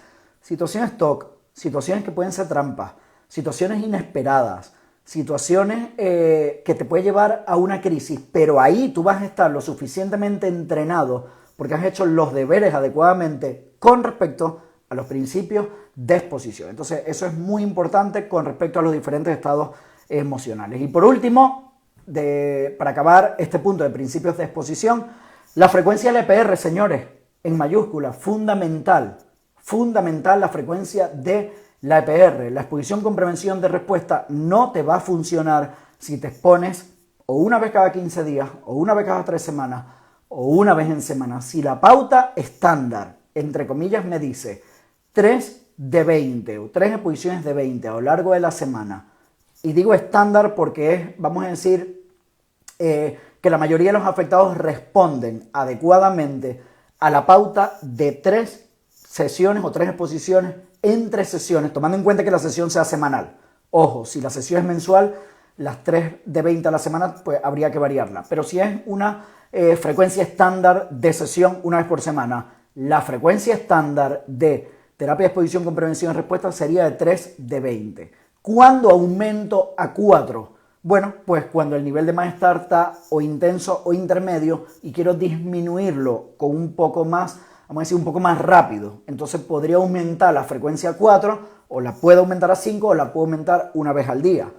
S1: TOC, situaciones que pueden ser trampas, situaciones inesperadas, situaciones que te puede llevar a una crisis, pero ahí tú vas a estar lo suficientemente entrenado porque has hecho los deberes adecuadamente con respecto a los principios de exposición. Entonces, eso es muy importante con respecto a los diferentes estados emocionales. Y por último, para acabar este punto de principios de exposición, la frecuencia LPR, señores, en mayúscula, fundamental la frecuencia de la EPR. La exposición con prevención de respuesta no te va a funcionar si te expones o una vez cada 15 días, o una vez cada 3 semanas, o una vez en semana. Si la pauta estándar, entre comillas, me dice 3 de 20 o 3 exposiciones de 20 a lo largo de la semana, y digo estándar porque es, vamos a decir, que la mayoría de los afectados responden adecuadamente a la pauta de 3 sesiones o 3 exposiciones entre sesiones, tomando en cuenta que la sesión sea semanal. Ojo, si la sesión es mensual, las 3 de 20 a la semana, pues habría que variarla. Pero si es una frecuencia estándar de sesión una vez por semana, la frecuencia estándar de terapia de exposición con prevención y respuesta sería de 3 de 20. ¿Cuándo aumento a 4? Bueno, pues cuando el nivel de malestar está o intenso o intermedio y quiero disminuirlo con un poco más, vamos a decir un poco más rápido. Entonces podría aumentar la frecuencia a 4 o la puedo aumentar a 5 o la puedo aumentar una vez al día.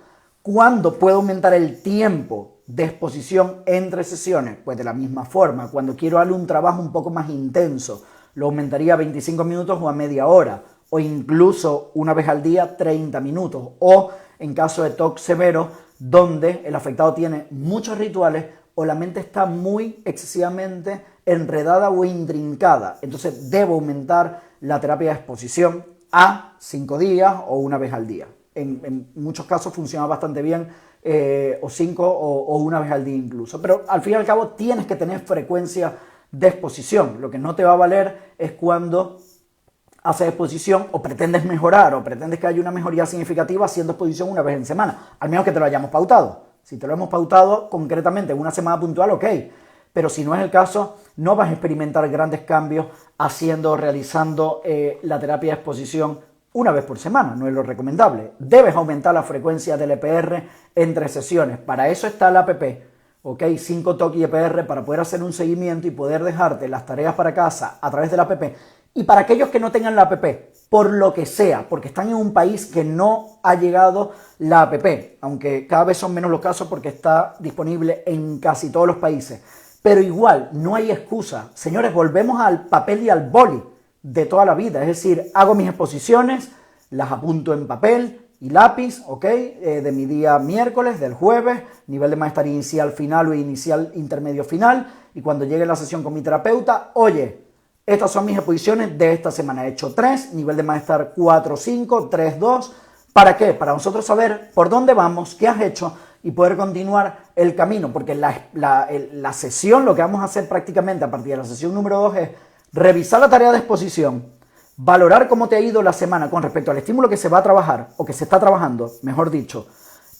S1: ¿Cuándo puedo aumentar el tiempo de exposición entre sesiones? Pues de la misma forma, cuando quiero darle un trabajo un poco más intenso, lo aumentaría a 25 minutos o a media hora, o incluso una vez al día 30 minutos, o en caso de TOC severo, donde el afectado tiene muchos rituales o la mente está muy excesivamente enredada o intrincada. Entonces debo aumentar la terapia de exposición a 5 días o una vez al día. En muchos casos funciona bastante bien, o 5 o una vez al día incluso. Pero al fin y al cabo tienes que tener frecuencia de exposición. Lo que no te va a valer es cuando haces exposición o pretendes mejorar o pretendes que haya una mejoría significativa haciendo exposición una vez en semana, al menos que te lo hayamos pautado. Si te lo hemos pautado concretamente en una semana puntual, ok, pero si no es el caso, no vas a experimentar grandes cambios realizando la terapia de exposición una vez por semana, no es lo recomendable. Debes aumentar la frecuencia del EPR entre sesiones, para eso está la app, ok, 5 TOC y EPR, para poder hacer un seguimiento y poder dejarte las tareas para casa a través de la app. Y para aquellos que no tengan la app, por lo que sea, porque están en un país que no ha llegado la app, aunque cada vez son menos los casos porque está disponible en casi todos los países. Pero igual, no hay excusa. Señores, volvemos al papel y al boli de toda la vida. Es decir, hago mis exposiciones, las apunto en papel y lápiz, ¿ok? De mi día miércoles, del jueves, nivel de malestar inicial final o inicial intermedio final. Y cuando llegue la sesión con mi terapeuta, oye, estas son mis exposiciones de esta semana. He hecho 3, nivel de malestar 4, 5, 3, 2. ¿Para qué? Para nosotros saber por dónde vamos, qué has hecho y poder continuar el camino. Porque la sesión, lo que vamos a hacer prácticamente a partir de la sesión número 2 es revisar la tarea de exposición, valorar cómo te ha ido la semana con respecto al estímulo que se va a trabajar, o que se está trabajando, mejor dicho,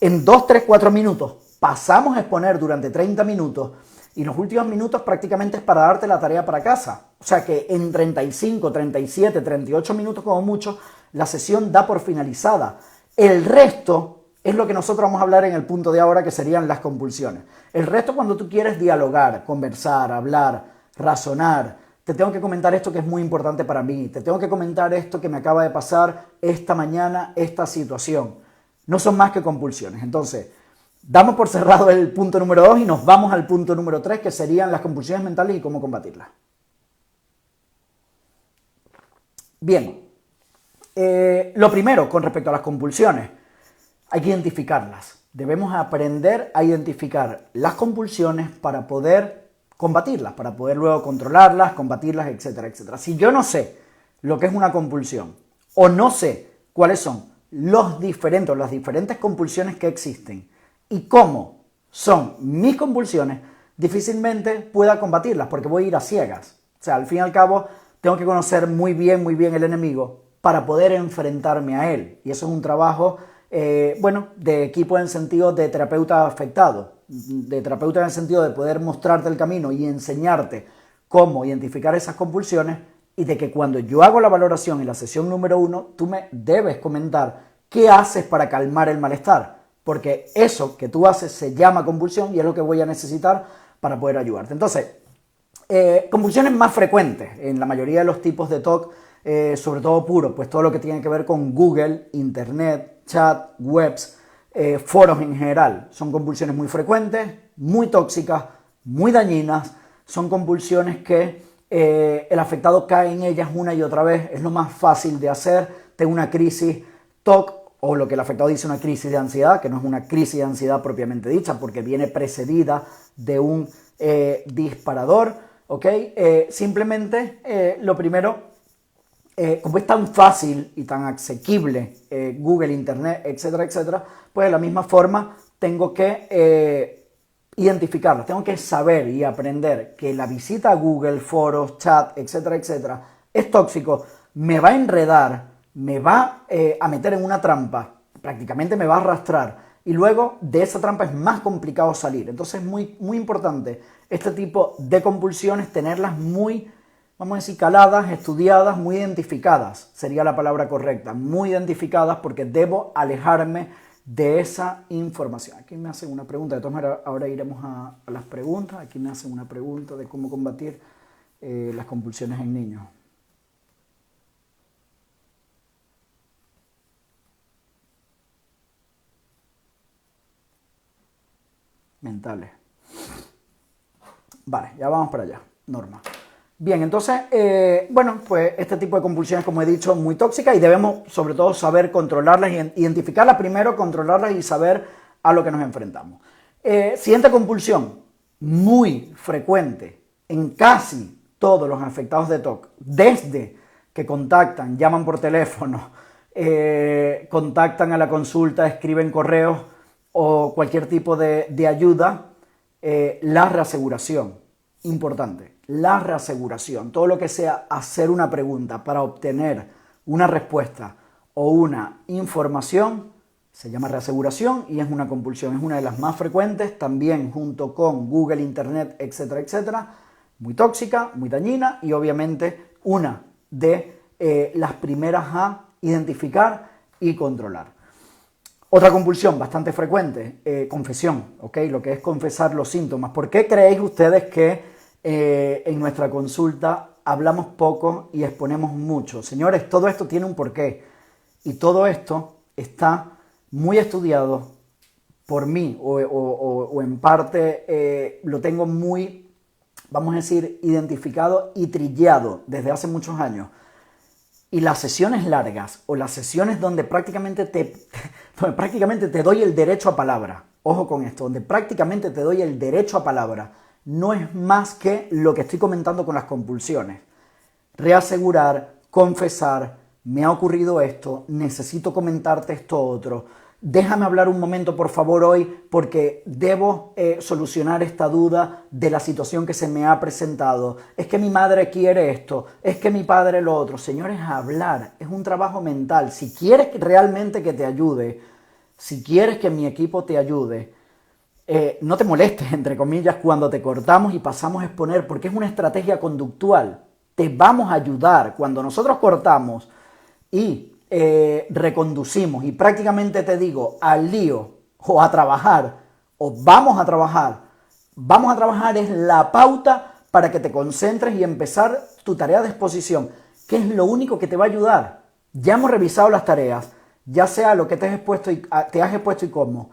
S1: en 2, 3, 4 minutos, pasamos a exponer durante 30 minutos, y los últimos minutos prácticamente es para darte la tarea para casa. O sea que en 35, 37, 38 minutos como mucho, la sesión da por finalizada. El resto es lo que nosotros vamos a hablar en el punto de ahora, que serían las compulsiones. El resto, cuando tú quieres dialogar, conversar, hablar, razonar, te tengo que comentar esto que es muy importante para mí, te tengo que comentar esto que me acaba de pasar esta mañana, esta situación. No son más que compulsiones. Entonces, damos por cerrado el punto número 2 y nos vamos al punto número 3, que serían las compulsiones mentales y cómo combatirlas. Bien, lo primero con respecto a las compulsiones, hay que identificarlas. Debemos aprender a identificar las compulsiones para poder combatirlas, para poder luego controlarlas, combatirlas, etcétera, etcétera. Si yo no sé lo que es una compulsión o no sé cuáles son las diferentes compulsiones que existen y cómo son mis compulsiones, difícilmente pueda combatirlas porque voy a ir a ciegas. O sea, al fin y al cabo, tengo que conocer muy bien el enemigo para poder enfrentarme a él. Y eso es un trabajo, de equipo en el sentido de terapeuta afectado, de terapeuta en el sentido de poder mostrarte el camino y enseñarte cómo identificar esas compulsiones, y de que cuando yo hago la valoración en la sesión número 1, tú me debes comentar qué haces para calmar el malestar, porque eso que tú haces se llama compulsión y es lo que voy a necesitar para poder ayudarte. Entonces, compulsiones más frecuentes en la mayoría de los tipos de TOC, sobre todo puro, pues todo lo que tiene que ver con Google, Internet, chat, webs, foros en general. Son compulsiones muy frecuentes, muy tóxicas, muy dañinas. Son compulsiones que el afectado cae en ellas una y otra vez. Es lo más fácil de hacer. Tengo una crisis TOC, o lo que el afectado dice, una crisis de ansiedad, que no es una crisis de ansiedad propiamente dicha, porque viene precedida de un disparador, ¿ok? Simplemente, lo primero, como es tan fácil y tan asequible Google, Internet, etcétera, etcétera, pues de la misma forma tengo que identificarlas, tengo que saber y aprender que la visita a Google, foros, chat, etcétera, etcétera, es tóxico, me va a enredar, me va a meter en una trampa, prácticamente me va a arrastrar, y luego de esa trampa es más complicado salir. Entonces es muy, muy importante este tipo de compulsiones, tenerlas muy, vamos a decir, caladas, estudiadas, muy identificadas, sería la palabra correcta, muy identificadas, porque debo alejarme de esa información. Aquí me hacen una pregunta, de todas maneras ahora iremos a las preguntas. Aquí me hacen una pregunta de cómo combatir las compulsiones en niños. Mentales. Vale, ya vamos para allá. Norma. Bien, entonces, pues este tipo de compulsiones, como he dicho, muy tóxicas, y debemos sobre todo saber controlarlas, identificarlas primero, controlarlas y saber a lo que nos enfrentamos. Siguiente compulsión, muy frecuente en casi todos los afectados de TOC, desde que contactan, llaman por teléfono, contactan a la consulta, escriben correos o cualquier tipo de ayuda, la reaseguración. Importante, la reaseguración. Todo lo que sea hacer una pregunta para obtener una respuesta o una información se llama reaseguración y es una compulsión. Es una de las más frecuentes, también junto con Google, Internet, etcétera, etcétera. Muy tóxica, muy dañina y obviamente una de las primeras a identificar y controlar. Otra compulsión bastante frecuente, confesión, ¿ok? Lo que es confesar los síntomas. ¿Por qué creéis ustedes que en nuestra consulta hablamos poco y exponemos mucho? Señores, todo esto tiene un porqué y todo esto está muy estudiado por mí o en parte lo tengo muy, vamos a decir, identificado y trillado desde hace muchos años. Y las sesiones largas o las sesiones donde prácticamente te doy el derecho a palabra, ojo con esto, donde prácticamente te doy el derecho a palabra, no es más que lo que estoy comentando con las compulsiones. Reasegurar, confesar, me ha ocurrido esto, necesito comentarte esto otro, déjame hablar un momento por favor hoy porque debo solucionar esta duda de la situación que se me ha presentado. Es que mi madre quiere esto, es que mi padre lo otro. Señores, hablar es un trabajo mental. Si quieres realmente que te ayude, si quieres que mi equipo te ayude, no te molestes, entre comillas, cuando te cortamos y pasamos a exponer, porque es una estrategia conductual. Te vamos a ayudar. Cuando nosotros cortamos y reconducimos y prácticamente te digo al lío o a trabajar o vamos a trabajar es la pauta para que te concentres y empezar tu tarea de exposición, que es lo único que te va a ayudar. Ya hemos revisado las tareas, ya sea lo que te has expuesto y cómo.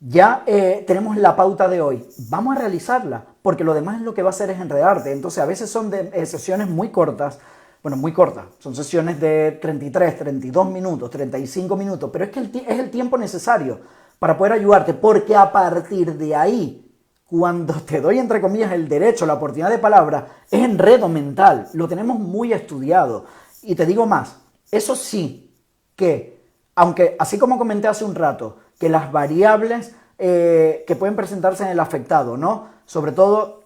S1: Ya tenemos la pauta de hoy, vamos a realizarla, porque lo demás lo que va a hacer es enredarte. Entonces a veces son sesiones muy cortas, bueno, muy cortas, son sesiones de 33, 32 minutos, 35 minutos, pero es que es el tiempo necesario para poder ayudarte, porque a partir de ahí, cuando te doy entre comillas el derecho, la oportunidad de palabra, es enredo mental, lo tenemos muy estudiado. Y te digo más, eso sí que, aunque así como comenté hace un rato, que las variables que pueden presentarse en el afectado, ¿no? Sobre todo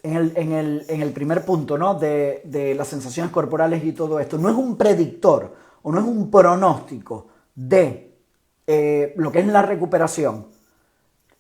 S1: en el primer punto, ¿no? De las sensaciones corporales y todo esto. No es un predictor o no es un pronóstico de lo que es la recuperación.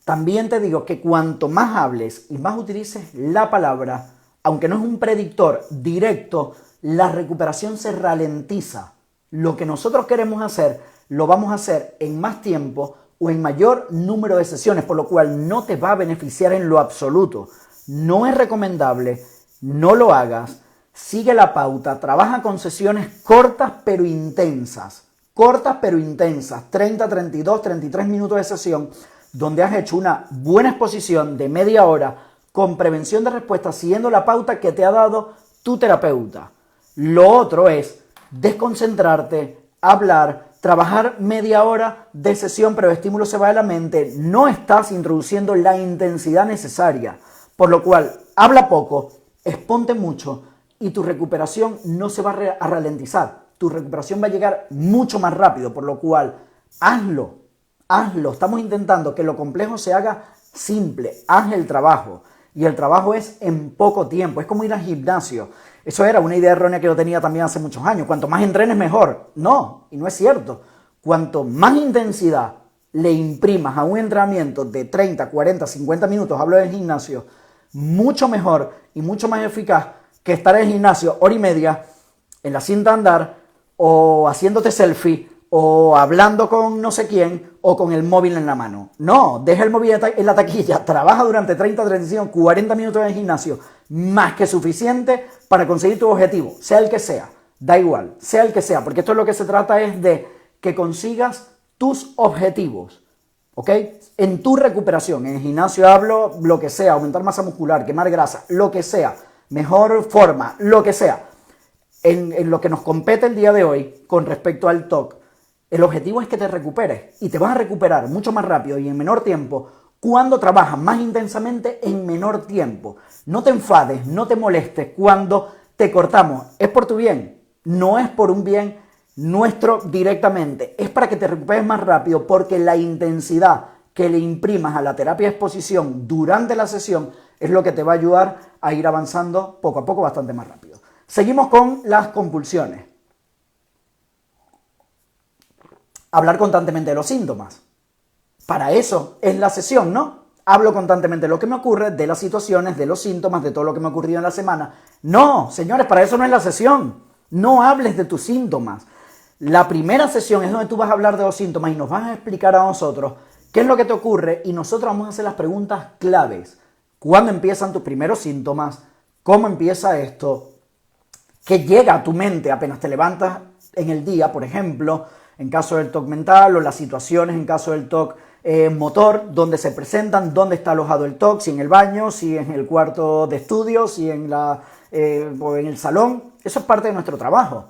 S1: También te digo que cuanto más hables y más utilices la palabra, aunque no es un predictor directo, la recuperación se ralentiza. Lo que nosotros queremos hacer, lo vamos a hacer en más tiempo o en mayor número de sesiones, por lo cual no te va a beneficiar en lo absoluto. No es recomendable, no lo hagas, sigue la pauta, trabaja con sesiones cortas pero intensas, 30, 32, 33 minutos de sesión, donde has hecho una buena exposición de media hora con prevención de respuesta, siguiendo la pauta que te ha dado tu terapeuta. Lo otro es desconcentrarte, hablar, trabajar media hora de sesión, pero el estímulo se va de la mente, no estás introduciendo la intensidad necesaria, por lo cual habla poco, exponte mucho y tu recuperación no se va a ralentizar, tu recuperación va a llegar mucho más rápido, por lo cual hazlo, estamos intentando que lo complejo se haga simple, haz el trabajo y el trabajo es en poco tiempo, es como ir al gimnasio. Eso era una idea errónea que yo tenía también hace muchos años. Cuanto más entrenes, mejor. No, y no es cierto. Cuanto más intensidad le imprimas a un entrenamiento de 30, 40, 50 minutos, hablo del gimnasio, mucho mejor y mucho más eficaz que estar en el gimnasio hora y media en la cinta andar o haciéndote selfie o hablando con no sé quién o con el móvil en la mano. No, deja el móvil en la taquilla, trabaja durante 30, 35, 40 minutos en el gimnasio, más que suficiente para conseguir tu objetivo, sea el que sea, da igual, sea el que sea, porque esto es lo que se trata es de que consigas tus objetivos, ¿ok? En tu recuperación, en el gimnasio hablo lo que sea, aumentar masa muscular, quemar grasa, lo que sea, mejor forma, lo que sea. En lo que nos compete el día de hoy con respecto al TOC, el objetivo es que te recuperes y te vas a recuperar mucho más rápido y en menor tiempo cuando trabajas más intensamente en menor tiempo. No te enfades, no te molestes cuando te cortamos. Es por tu bien, no es por un bien nuestro directamente. Es para que te recuperes más rápido porque la intensidad que le imprimas a la terapia de exposición durante la sesión es lo que te va a ayudar a ir avanzando poco a poco bastante más rápido. Seguimos con las compulsiones. Hablar constantemente de los síntomas. Para eso es la sesión, ¿no? Hablo constantemente de lo que me ocurre, de las situaciones, de los síntomas, de todo lo que me ha ocurrido en la semana. No, señores, para eso no es la sesión. No hables de tus síntomas. La primera sesión es donde tú vas a hablar de los síntomas y nos vas a explicar a nosotros qué es lo que te ocurre y nosotros vamos a hacer las preguntas claves. ¿Cuándo empiezan tus primeros síntomas? ¿Cómo empieza esto? ¿Qué llega a tu mente apenas te levantas en el día, por ejemplo? En caso del TOC mental o las situaciones en caso del TOC motor, donde se presentan, dónde está alojado el TOC, si en el baño, si en el cuarto de estudio, si en o en el salón. Eso es parte de nuestro trabajo,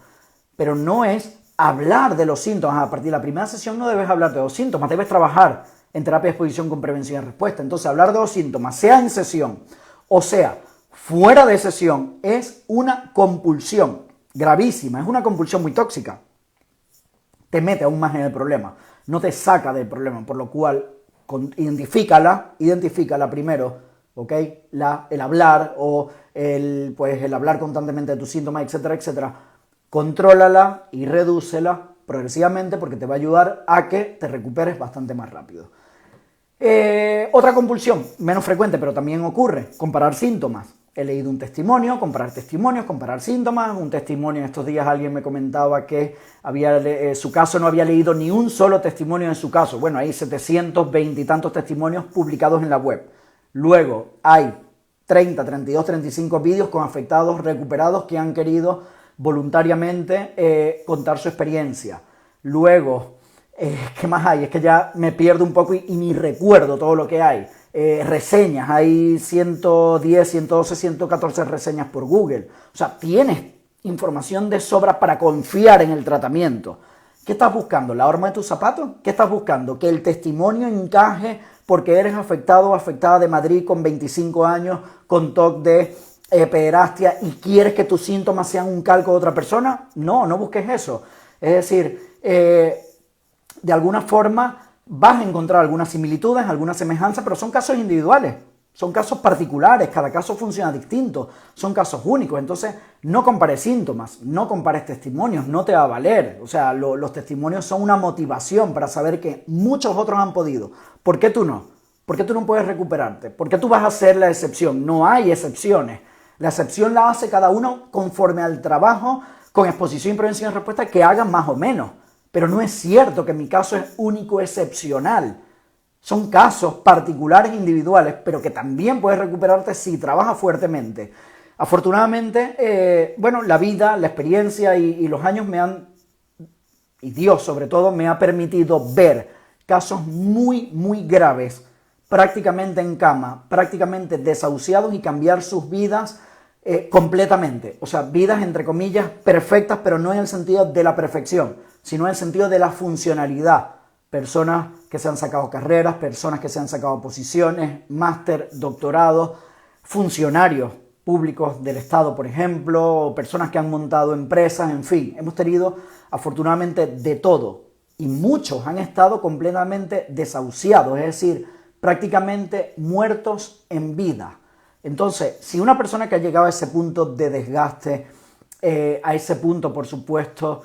S1: pero no es hablar de los síntomas. A partir de la primera sesión no debes hablar de los síntomas, debes trabajar en terapia de exposición con prevención y respuesta. Entonces hablar de los síntomas, sea en sesión o sea fuera de sesión, es una compulsión gravísima, es una compulsión muy tóxica. Te mete aún más en el problema. no te saca del problema, por lo cual identifícala primero, ¿ok? El hablar o el hablar constantemente de tus síntomas, etcétera, etcétera. Contrólala y redúcela progresivamente porque te va a ayudar a que te recuperes bastante más rápido. Otra compulsión, menos frecuente, pero también ocurre, comparar síntomas. He leído un testimonio, comparar testimonios, comparar síntomas. Un testimonio, estos días alguien me comentaba que su caso no había leído ni un solo testimonio en su caso. Bueno, hay 720 y tantos testimonios publicados en la web. Luego hay 30, 32, 35 vídeos con afectados recuperados que han querido voluntariamente contar su experiencia. Luego, ¿qué más hay? Es que ya me pierdo un poco y ni recuerdo todo lo que hay. Reseñas, hay 110, 112, 114 reseñas por Google. O sea, tienes información de sobra para confiar en el tratamiento. ¿Qué estás buscando? ¿La horma de tus zapatos? ¿Qué estás buscando? ¿Que el testimonio encaje porque eres afectado o afectada de Madrid con 25 años, con TOC de pederastia y quieres que tus síntomas sean un calco de otra persona? No, no busques eso. Es decir, de alguna forma vas a encontrar algunas similitudes, algunas semejanzas, pero son casos individuales, son casos particulares, cada caso funciona distinto, son casos únicos. Entonces no compares síntomas, no compares testimonios, no te va a valer. O sea, los testimonios son una motivación para saber que muchos otros han podido. ¿Por qué tú no? ¿Por qué tú no puedes recuperarte? ¿Por qué tú vas a ser la excepción? No hay excepciones. La excepción la hace cada uno conforme al trabajo con exposición y prevención de respuesta que hagan más o menos. Pero no es cierto que mi caso es único, excepcional. Son casos particulares, individuales, pero que también puedes recuperarte si trabajas fuertemente. Afortunadamente, la vida, la experiencia y los años y Dios sobre todo, me ha permitido ver casos muy, muy graves, prácticamente en cama, prácticamente desahuciados y cambiar sus vidas completamente. O sea, vidas entre comillas perfectas, pero no en el sentido de la perfección, sino en el sentido de la funcionalidad. Personas que se han sacado carreras, personas que se han sacado posiciones, máster, doctorado, funcionarios públicos del Estado, por ejemplo, personas que han montado empresas, en fin, hemos tenido afortunadamente de todo y muchos han estado completamente desahuciados, es decir, prácticamente muertos en vida. Entonces, si una persona que ha llegado a ese punto de desgaste, a ese punto, por supuesto,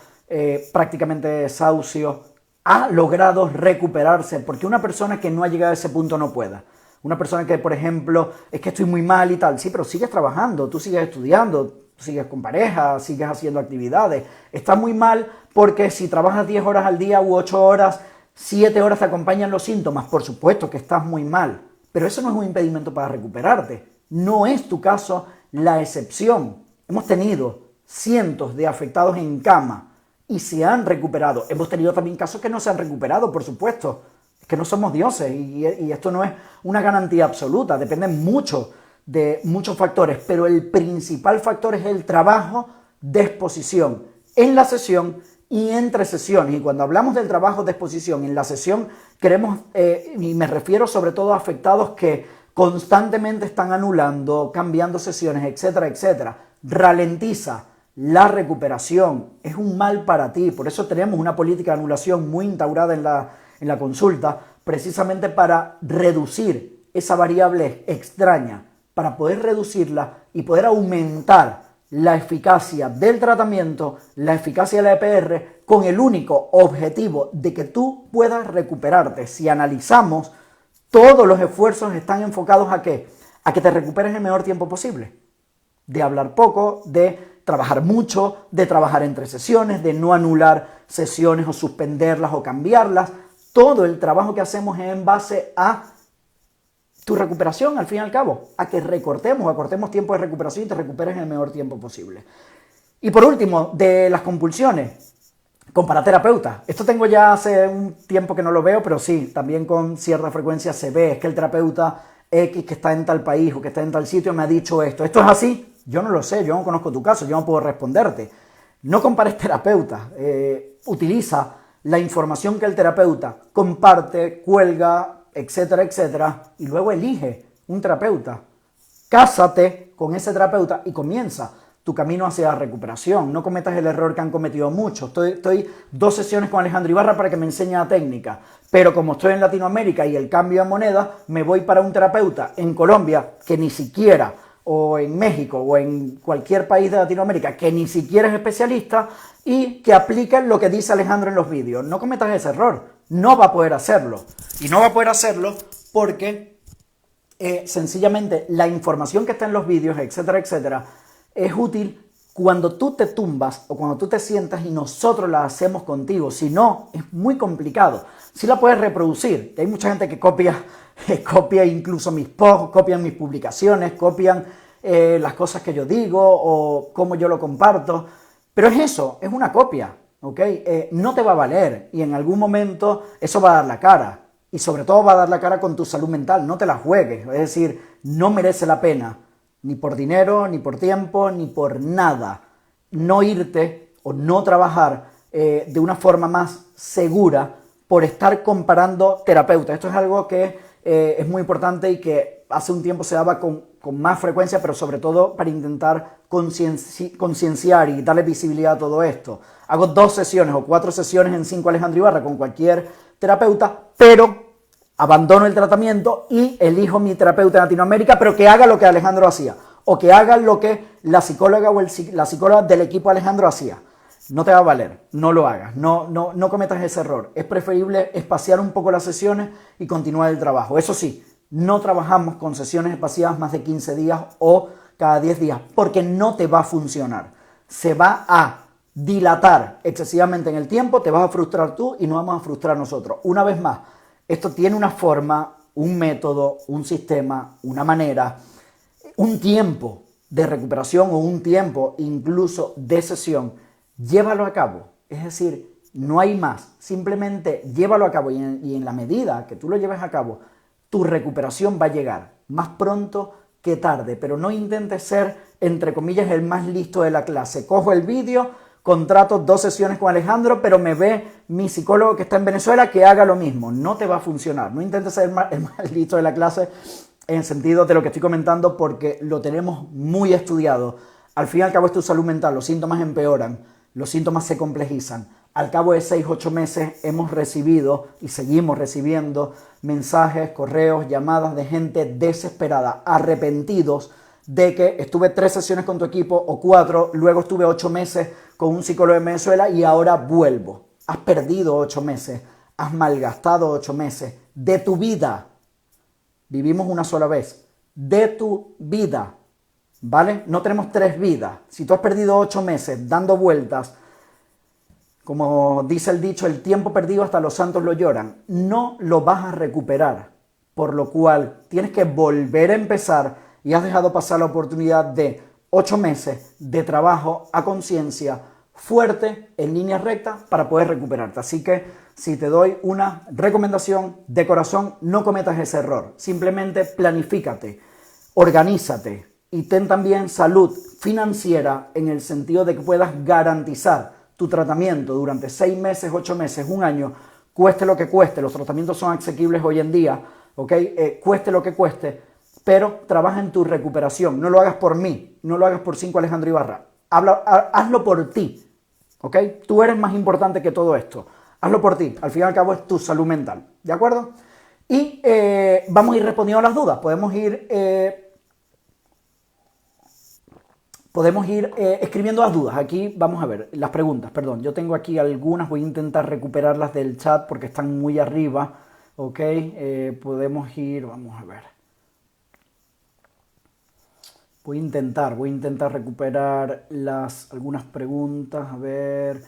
S1: prácticamente de desahucio, ha logrado recuperarse, porque una persona que no ha llegado a ese punto no pueda. Una persona que, por ejemplo, es que estoy muy mal y tal, sí, pero sigues trabajando, tú sigues estudiando, sigues con pareja, sigues haciendo actividades. Estás muy mal porque si trabajas 10 horas al día u 8 horas, 7 horas te acompañan los síntomas, por supuesto que estás muy mal, pero eso no es un impedimento para recuperarte. No es tu caso la excepción. Hemos tenido cientos de afectados en cama y se han recuperado. Hemos tenido también casos que no se han recuperado, por supuesto. Es que no somos dioses y esto no es una garantía absoluta. Depende mucho de muchos factores, pero el principal factor es el trabajo de exposición en la sesión y entre sesiones. Y cuando hablamos del trabajo de exposición en la sesión, queremos, y me refiero sobre todo a afectados que constantemente están anulando, cambiando sesiones, etcétera, etcétera. Ralentiza la recuperación, es un mal para ti. Por eso tenemos una política de anulación muy instaurada en la consulta, precisamente para reducir esa variable extraña, para poder reducirla y poder aumentar la eficacia del tratamiento, la eficacia de la EPR, con el único objetivo de que tú puedas recuperarte. Si analizamos, todos los esfuerzos están enfocados ¿a qué? A que te recuperes en el menor tiempo posible. De hablar poco, de trabajar mucho, de trabajar entre sesiones, de no anular sesiones o suspenderlas o cambiarlas. Todo el trabajo que hacemos es en base a tu recuperación, al fin y al cabo, a que acortemos tiempo de recuperación y te recuperes en el menor tiempo posible. Y por último, de las compulsiones, con paraterapeuta. Esto tengo ya hace un tiempo que no lo veo, pero sí, también con cierta frecuencia se ve. Es que el terapeuta X que está en tal país o que está en tal sitio me ha dicho esto. ¿Esto es así? Yo no lo sé, yo no conozco tu caso, yo no puedo responderte. No compares terapeutas. Utiliza la información que el terapeuta comparte, cuelga, etcétera, etcétera, y luego elige un terapeuta. Cásate con ese terapeuta y comienza tu camino hacia la recuperación. No cometas el error que han cometido muchos. Estoy 2 sesiones con Alejandro Ibarra para que me enseñe la técnica, pero como estoy en Latinoamérica y el cambio de moneda, me voy para un terapeuta en Colombia que ni siquiera, o en México, o en cualquier país de Latinoamérica que ni siquiera es especialista y que aplica lo que dice Alejandro en los vídeos. No cometas ese error. No va a poder hacerlo. Y no va a poder hacerlo porque sencillamente la información que está en los vídeos, etcétera, etcétera, es útil cuando tú te tumbas o cuando tú te sientas y nosotros la hacemos contigo. Si no, es muy complicado. Sí la puedes reproducir. Hay mucha gente que copia incluso mis posts, copian mis publicaciones, copian las cosas que yo digo o cómo yo lo comparto. Pero es eso, es una copia, ¿ok? No te va a valer y en algún momento eso va a dar la cara. Y sobre todo va a dar la cara con tu salud mental. No te la juegues. Es decir, no merece la pena. Ni por dinero, ni por tiempo, ni por nada. No irte o no trabajar de una forma más segura por estar comparando terapeutas. Esto es algo que es muy importante y que hace un tiempo se daba con más frecuencia, pero sobre todo para intentar concienciar y darle visibilidad a todo esto. Hago 2 sesiones o 4 sesiones en 5 Alejandro Ibarra con cualquier terapeuta, pero abandono el tratamiento y elijo mi terapeuta en Latinoamérica, pero que haga lo que Alejandro hacía, o que haga lo que la psicóloga o la psicóloga del equipo de Alejandro hacía. No te va a valer, no lo hagas, no cometas ese error. Es preferible espaciar un poco las sesiones y continuar el trabajo. Eso sí, no trabajamos con sesiones espaciadas más de 15 días o cada 10 días, porque no te va a funcionar. Se va a dilatar excesivamente en el tiempo, te vas a frustrar tú y nos vamos a frustrar nosotros. Una vez más, esto tiene una forma, un método, un sistema, una manera, un tiempo de recuperación o un tiempo incluso de sesión. Llévalo a cabo. Es decir, no hay más. Simplemente llévalo a cabo y en la medida que tú lo lleves a cabo, tu recuperación va a llegar más pronto que tarde. Pero no intentes ser, entre comillas, el más listo de la clase. Cojo el vídeo, contrato 2 sesiones con Alejandro, pero me ve mi psicólogo que está en Venezuela que haga lo mismo. No te va a funcionar. No intentes ser el más listo de la clase en el sentido de lo que estoy comentando porque lo tenemos muy estudiado. Al fin y al cabo es tu salud mental. Los síntomas empeoran, los síntomas se complejizan. Al cabo de 6-8 meses hemos recibido y seguimos recibiendo mensajes, correos, llamadas de gente desesperada, arrepentidos de que estuve 3 sesiones con tu equipo o 4, luego estuve 8 meses con un psicólogo de Venezuela y ahora vuelvo. Has perdido 8 meses, has malgastado 8 meses de tu vida. Vivimos una sola vez. De tu vida, ¿vale? No tenemos 3 vidas. Si tú has perdido 8 meses dando vueltas, como dice el dicho, el tiempo perdido hasta los santos lo lloran, no lo vas a recuperar. Por lo cual tienes que volver a empezar y has dejado pasar la oportunidad de 8 meses de trabajo a conciencia fuerte, en línea recta, para poder recuperarte. Así que si te doy una recomendación de corazón, no cometas ese error. Simplemente planifícate, organízate y ten también salud financiera en el sentido de que puedas garantizar tu tratamiento durante 6 meses, 8 meses, 1 año, cueste lo que cueste. Los tratamientos son asequibles hoy en día, ¿ok? Cueste lo que cueste, pero trabaja en tu recuperación. No lo hagas por mí, no lo hagas por 5 Alejandro Ibarra. Hazlo por ti, ¿ok? Tú eres más importante que todo esto. Hazlo por ti. Al fin y al cabo es tu salud mental, ¿de acuerdo? Y vamos a ir respondiendo a las dudas. Podemos ir escribiendo las dudas. Aquí vamos a ver las preguntas, perdón. Yo tengo aquí algunas, voy a intentar recuperarlas del chat porque están muy arriba, ¿ok? Podemos ir, vamos a ver. Voy a intentar recuperar algunas preguntas, a ver.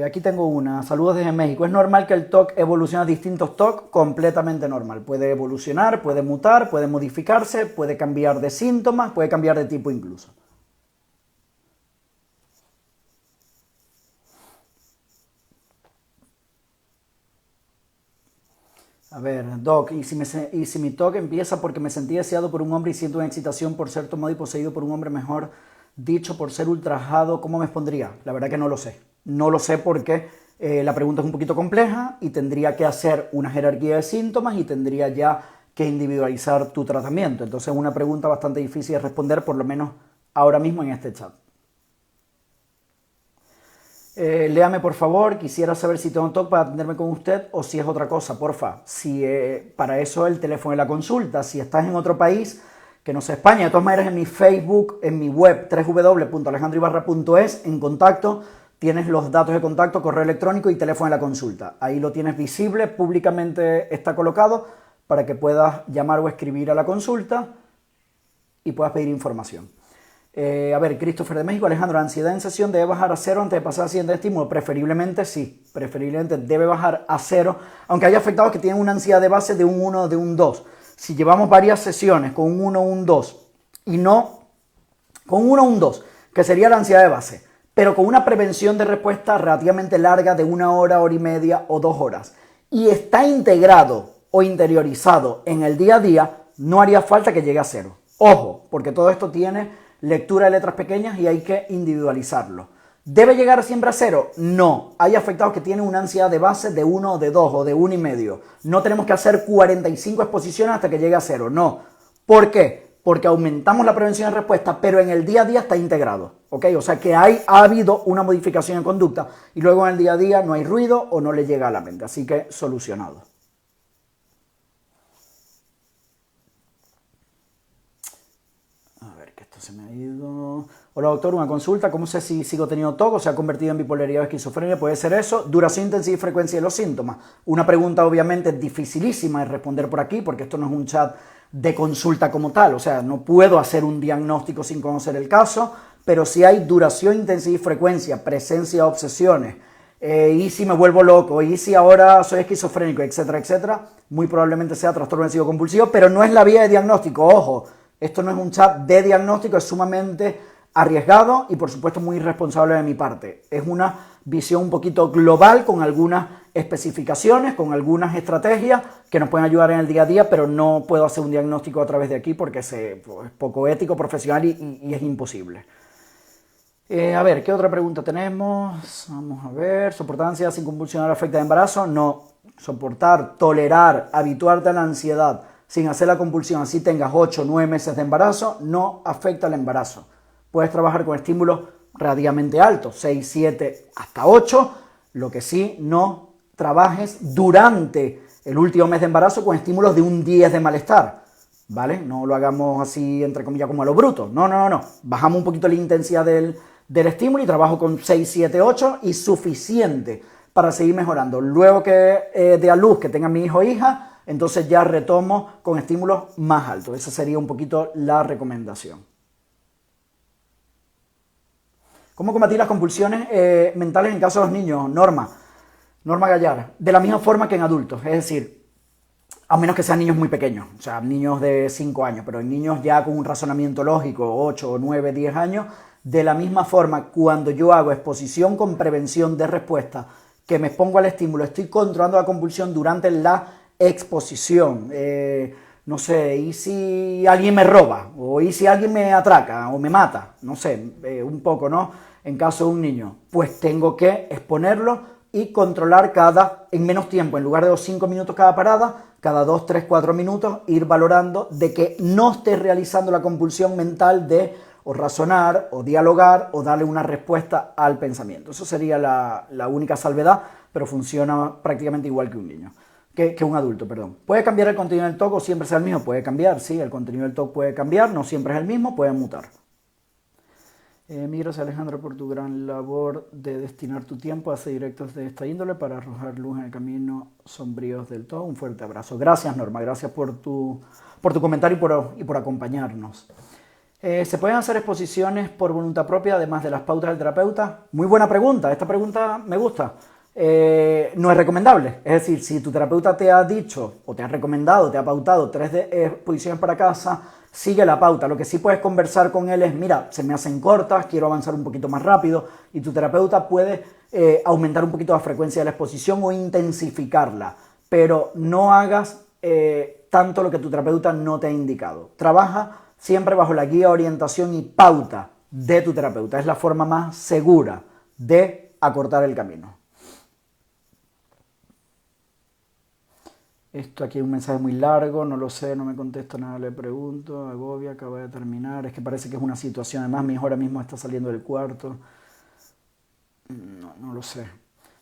S1: Aquí tengo una. Saludos desde México. ¿Es normal que el TOC evolucione a distintos TOC? Completamente normal. Puede evolucionar, puede mutar, puede modificarse, puede cambiar de síntomas, puede cambiar de tipo incluso. A ver, Doc, ¿y si mi TOC empieza porque me sentí deseado por un hombre y siento una excitación por ser tomado y poseído por un hombre, mejor dicho, por ser ultrajado, ¿cómo me expondría? La verdad que no lo sé. No lo sé porque la pregunta es un poquito compleja y tendría que hacer una jerarquía de síntomas y tendría ya que individualizar tu tratamiento. Entonces es una pregunta bastante difícil de responder, por lo menos ahora mismo en este chat. Léame por favor, quisiera saber si tengo TOC para atenderme con usted o si es otra cosa, porfa. Si, para eso el teléfono de la consulta. Si estás en otro país, que no sea España, de todas maneras en mi Facebook, en mi web www.alejandroibarra.es, en contacto, tienes los datos de contacto, correo electrónico y teléfono de la consulta. Ahí lo tienes visible, públicamente está colocado para que puedas llamar o escribir a la consulta y puedas pedir información. A ver, Christopher de México, Alejandro, ¿la ansiedad en sesión debe bajar a cero antes de pasar al siguiente estímulo? Preferiblemente sí, preferiblemente debe bajar a cero, aunque haya afectados que tienen una ansiedad de base de un 1 o de un 2. Si llevamos varias sesiones con un 1 o un 2 y no con un 1 o un 2, que sería la ansiedad de base, pero con una prevención de respuesta relativamente larga de 1 hora, hora y media o 2 horas, y está integrado o interiorizado en el día a día, no haría falta que llegue a cero. Ojo, porque todo esto tiene lectura de letras pequeñas y hay que individualizarlo. ¿Debe llegar siempre a cero? No. Hay afectados que tienen una ansiedad de base de 1 o de 2 o de 1,5. No tenemos que hacer 45 exposiciones hasta que llegue a cero. No. ¿Por qué? Porque aumentamos la prevención de respuesta, pero en el día a día está integrado. ¿Ok? O sea que ha habido una modificación en conducta y luego en el día a día no hay ruido o no le llega a la mente. Así que solucionado. Se me ha ido. Hola doctor, una consulta. ¿Cómo sé si sigo teniendo TOC o se ha convertido en bipolaridad o esquizofrenia? Puede ser eso. Duración, intensidad y frecuencia de los síntomas. Una pregunta obviamente dificilísima de responder por aquí porque esto no es un chat de consulta como tal. O sea, no puedo hacer un diagnóstico sin conocer el caso, pero si hay duración, intensidad y frecuencia, presencia de obsesiones, y si me vuelvo loco, y si ahora soy esquizofrénico, etcétera, etcétera, muy probablemente sea trastorno obsesivo compulsivo, pero no es la vía de diagnóstico, ojo. Esto no es un chat de diagnóstico, es sumamente arriesgado y por supuesto muy irresponsable de mi parte. Es una visión un poquito global con algunas especificaciones, con algunas estrategias que nos pueden ayudar en el día a día, pero no puedo hacer un diagnóstico a través de aquí porque es poco ético, profesional y es imposible. A ver, ¿qué otra pregunta tenemos? Vamos a ver. ¿Soportar ansiedad sin convulsionar afecta el embarazo? No. Soportar, tolerar, habituarte a la ansiedad sin hacer la compulsión, así tengas 8 o 9 meses de embarazo, no afecta al embarazo. Puedes trabajar con estímulos relativamente altos, 6, 7, hasta 8, lo que sí, no trabajes durante el último mes de embarazo con estímulos de un 10 de malestar, ¿vale? No lo hagamos así, entre comillas, como a lo bruto. No. Bajamos un poquito la intensidad del estímulo y trabajo con 6, 7, 8 y suficiente para seguir mejorando. Luego que dé a luz, que tenga mi hijo o hija, entonces ya retomo con estímulos más altos. Esa sería un poquito la recomendación. ¿Cómo combatir las compulsiones mentales en caso de los niños? Norma Gallar. De la misma forma que en adultos, es decir, a menos que sean niños muy pequeños, o sea, niños de 5 años, pero en niños ya con un razonamiento lógico, 8, 9, 10 años, de la misma forma, cuando yo hago exposición con prevención de respuesta, que me expongo al estímulo, estoy controlando la compulsión durante la exposición, no sé, y si alguien me roba, o y si alguien me atraca, o me mata, no sé, un poco, ¿no? En caso de un niño, pues tengo que exponerlo y controlar en menos tiempo, en lugar de los 5 minutos cada parada, cada 2, 3, 4 minutos, ir valorando de que no esté realizando la compulsión mental de o razonar, o dialogar, o darle una respuesta al pensamiento. Eso sería la única salvedad, pero funciona prácticamente igual que un niño. Que un adulto, perdón. ¿Puede cambiar el contenido del TOC o siempre sea el mismo? Puede cambiar, sí, el contenido del TOC puede cambiar, no siempre es el mismo, puede mutar. Gracias Alejandro por tu gran labor de destinar tu tiempo a hacer directos de esta índole para arrojar luz en el camino sombríos del TOC. Un fuerte abrazo. Gracias Norma, gracias por tu comentario y por acompañarnos. ¿Se pueden hacer exposiciones por voluntad propia además de las pautas del terapeuta? Muy buena pregunta, esta pregunta me gusta. No es recomendable, es decir, si tu terapeuta te ha dicho o te ha recomendado, te ha pautado 3 exposiciones para casa, sigue la pauta. Lo que sí puedes conversar con él es, mira, se me hacen cortas, quiero avanzar un poquito más rápido, y tu terapeuta puede aumentar un poquito la frecuencia de la exposición o intensificarla, pero no hagas tanto lo que tu terapeuta no te ha indicado. Trabaja siempre bajo la guía, orientación y pauta de tu terapeuta. Es la forma más segura de acortar el camino. Esto aquí es un mensaje muy largo, no lo sé, no me contesta nada, le pregunto, agobia, acaba de terminar, es que parece que es una situación, además mi hijo ahora mismo está saliendo del cuarto. No lo sé.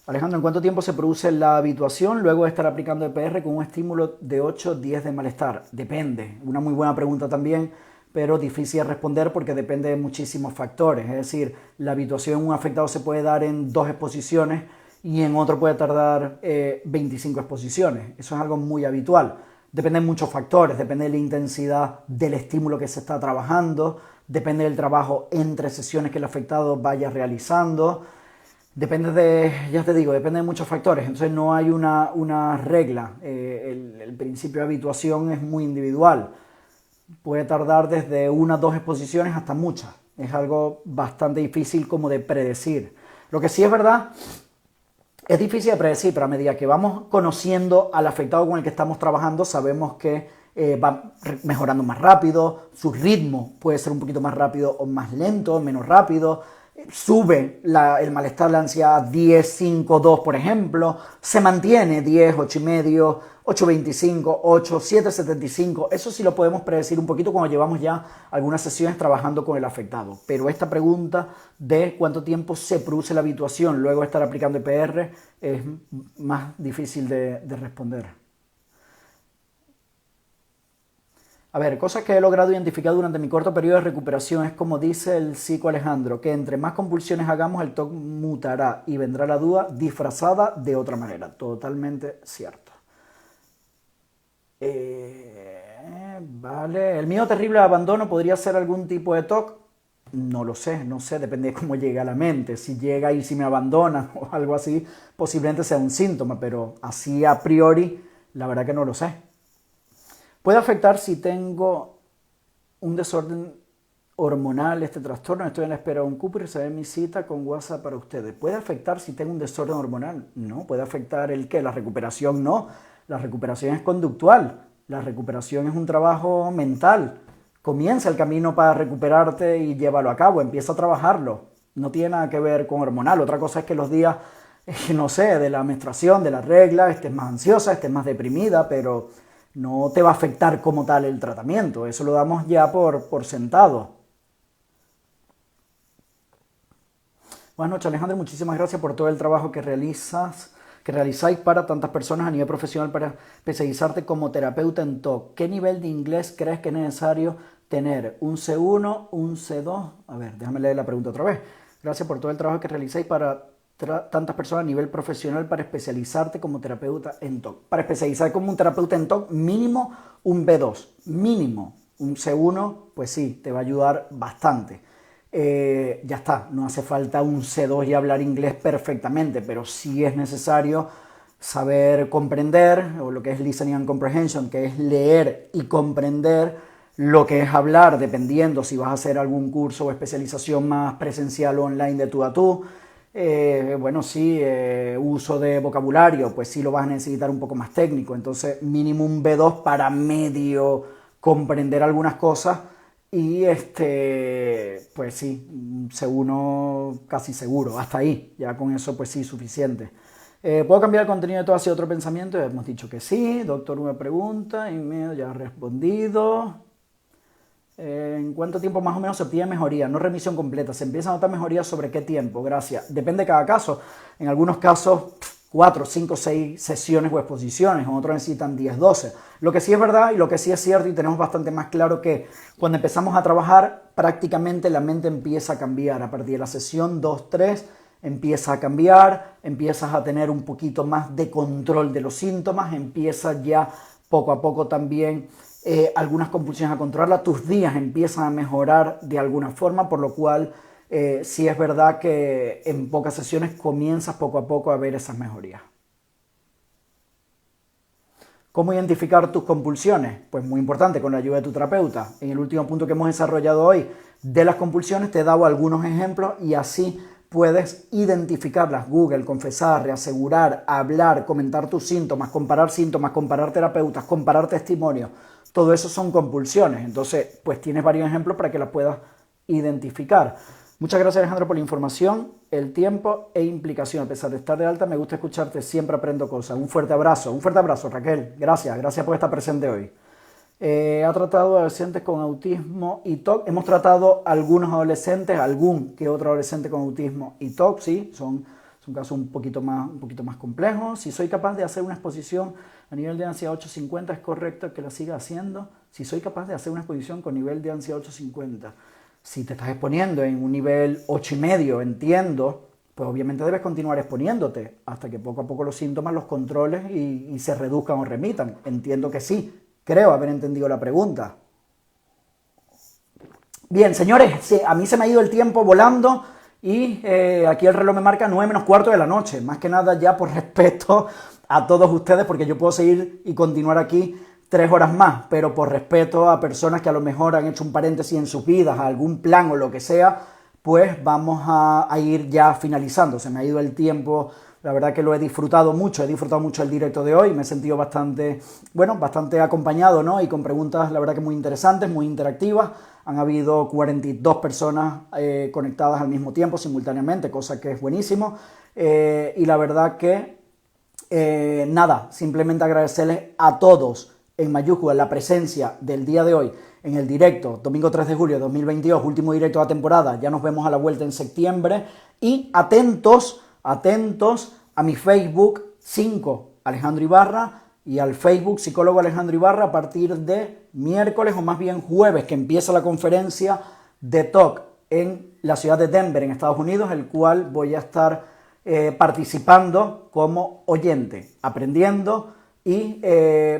S1: Alejandro, ¿en cuánto tiempo se produce la habituación luego de estar aplicando EPR con un estímulo de 8-10 de malestar? Depende. Una muy buena pregunta también, pero difícil de responder porque depende de muchísimos factores. Es decir, la habituación en un afectado se puede dar en 2 exposiciones y en otro puede tardar 25 exposiciones. Eso es algo muy habitual. Depende de muchos factores, depende de la intensidad del estímulo que se está trabajando, depende del trabajo entre sesiones que el afectado vaya realizando. Depende de, ya te digo, depende de muchos factores, entonces no hay una regla. El principio de habituación es muy individual. Puede tardar desde 1 a 2 exposiciones hasta muchas. Es algo bastante difícil como de predecir. Lo que sí es verdad, es difícil de predecir, pero a medida que vamos conociendo al afectado con el que estamos trabajando, sabemos que va mejorando más rápido, su ritmo puede ser un poquito más rápido o más lento, menos rápido. Sube el malestar, la ansiedad 10, 5, 2, por ejemplo, se mantiene 10, 8,5, 8,25, 8, 7,75. Eso sí lo podemos predecir un poquito cuando llevamos ya algunas sesiones trabajando con el afectado. Pero esta pregunta de cuánto tiempo se produce la habituación luego de estar aplicando EPR es más difícil de responder. A ver, cosas que he logrado identificar durante mi corto periodo de recuperación es como dice el psico Alejandro, que entre más compulsiones hagamos el TOC mutará y vendrá la duda disfrazada de otra manera. Totalmente cierto. Vale, el miedo terrible al abandono podría ser algún tipo de TOC. No lo sé, depende de cómo llegue a la mente. Si llega y si me abandona o algo así, posiblemente sea un síntoma, pero así a priori, la verdad que no lo sé. Puede afectar si tengo un desorden hormonal, este trastorno. Estoy en la espera de un cupo y recibiré mi cita con WhatsApp para ustedes. ¿Puede afectar si tengo un desorden hormonal? No. ¿Puede afectar el qué? La recuperación no. La recuperación es conductual. La recuperación es un trabajo mental. Comienza el camino para recuperarte y llévalo a cabo. Empieza a trabajarlo. No tiene nada que ver con hormonal. Otra cosa es que los días, no sé, de la menstruación, de la regla, estés más ansiosa, estés más deprimida, pero no te va a afectar como tal el tratamiento, eso lo damos ya por sentado. Buenas noches, Alejandro, muchísimas gracias por todo el trabajo que realizáis para tantas personas a nivel profesional para especializarte como terapeuta en TOC. ¿Qué nivel de inglés crees que es necesario tener? ¿Un C1, un C2? A ver, déjame leer la pregunta otra vez. Gracias por todo el trabajo que realizáis para tantas personas a nivel profesional para especializarte como terapeuta en TOC. Para especializar como un terapeuta en TOC, mínimo un B2, mínimo. Un C1, pues sí, te va a ayudar bastante. Ya está, no hace falta un C2 y hablar inglés perfectamente, pero sí es necesario saber comprender, o lo que es listening and comprehension, que es leer y comprender lo que es hablar, dependiendo si vas a hacer algún curso o especialización más presencial o online de tú a tú. Bueno, sí, uso de vocabulario, pues sí lo vas a necesitar un poco más técnico, entonces mínimo un B2 para medio comprender algunas cosas y pues sí, un C1 casi seguro, hasta ahí, ya con eso pues sí, suficiente. ¿Puedo cambiar el contenido de todo hacia otro pensamiento? Hemos dicho que sí. Doctor, una pregunta, y ya ha respondido. ¿En cuánto tiempo más o menos se obtiene mejoría? No remisión completa. ¿Se empieza a notar mejoría sobre qué tiempo? Gracias. Depende de cada caso. En algunos casos 4, 5, 6 sesiones o exposiciones, en otros necesitan 10, 12. Lo que sí es verdad y lo que sí es cierto y tenemos bastante más claro que cuando empezamos a trabajar prácticamente la mente empieza a cambiar. A partir de la sesión 2, 3 empieza a cambiar, empiezas a tener un poquito más de control de los síntomas, empiezas ya poco a poco también algunas compulsiones a controlarla, tus días empiezan a mejorar de alguna forma, por lo cual sí es verdad que en pocas sesiones comienzas poco a poco a ver esas mejorías. ¿Cómo identificar tus compulsiones? Pues muy importante, con la ayuda de tu terapeuta. En el último punto que hemos desarrollado hoy de las compulsiones te he dado algunos ejemplos y así puedes identificarlas. Google, confesar, reasegurar, hablar, comentar tus síntomas, comparar terapeutas, comparar testimonios. Todo eso son compulsiones. Entonces, pues tienes varios ejemplos para que las puedas identificar. Muchas gracias, Alejandro, por la información, el tiempo e implicación. A pesar de estar de alta, me gusta escucharte, siempre aprendo cosas. Un fuerte abrazo, Raquel. Gracias por estar presente hoy. Ha tratado adolescentes con autismo y TOC. Hemos tratado algunos adolescentes, algún que otro adolescente con autismo y TOC, sí, son casos un poquito más complejos. Si soy capaz de hacer una exposición a nivel de ansiedad 850, ¿es correcto que la siga haciendo? Si soy capaz de hacer una exposición con nivel de ansiedad 850, si te estás exponiendo en un nivel 8,5, entiendo, pues obviamente debes continuar exponiéndote hasta que poco a poco los síntomas los controles y se reduzcan o remitan. Entiendo que sí. Creo haber entendido la pregunta. Bien, señores, sí, a mí se me ha ido el tiempo volando y aquí el reloj me marca 9 menos cuarto de la noche. Más que nada ya por respeto a todos ustedes, porque yo puedo seguir y continuar aquí 3 horas más, pero por respeto a personas que a lo mejor han hecho un paréntesis en sus vidas, a algún plan o lo que sea, pues vamos a ir ya finalizando. Se me ha ido el tiempo. La verdad que lo he disfrutado mucho el directo de hoy, me he sentido bastante, bueno, bastante acompañado, ¿no? Y con preguntas, la verdad que muy interesantes, muy interactivas. Han habido 42 personas conectadas al mismo tiempo, simultáneamente, cosa que es buenísimo. Y la verdad que, nada, simplemente agradecerles a todos, en mayúsculas, la presencia del día de hoy en el directo, domingo 3 de julio de 2022, último directo de la temporada. Ya nos vemos a la vuelta en septiembre. Y atentos a mi Facebook 5 Alejandro Ibarra y al Facebook Psicólogo Alejandro Ibarra a partir de miércoles o más bien jueves, que empieza la conferencia de TOC en la ciudad de Denver, en Estados Unidos, el cual voy a estar participando como oyente, aprendiendo y,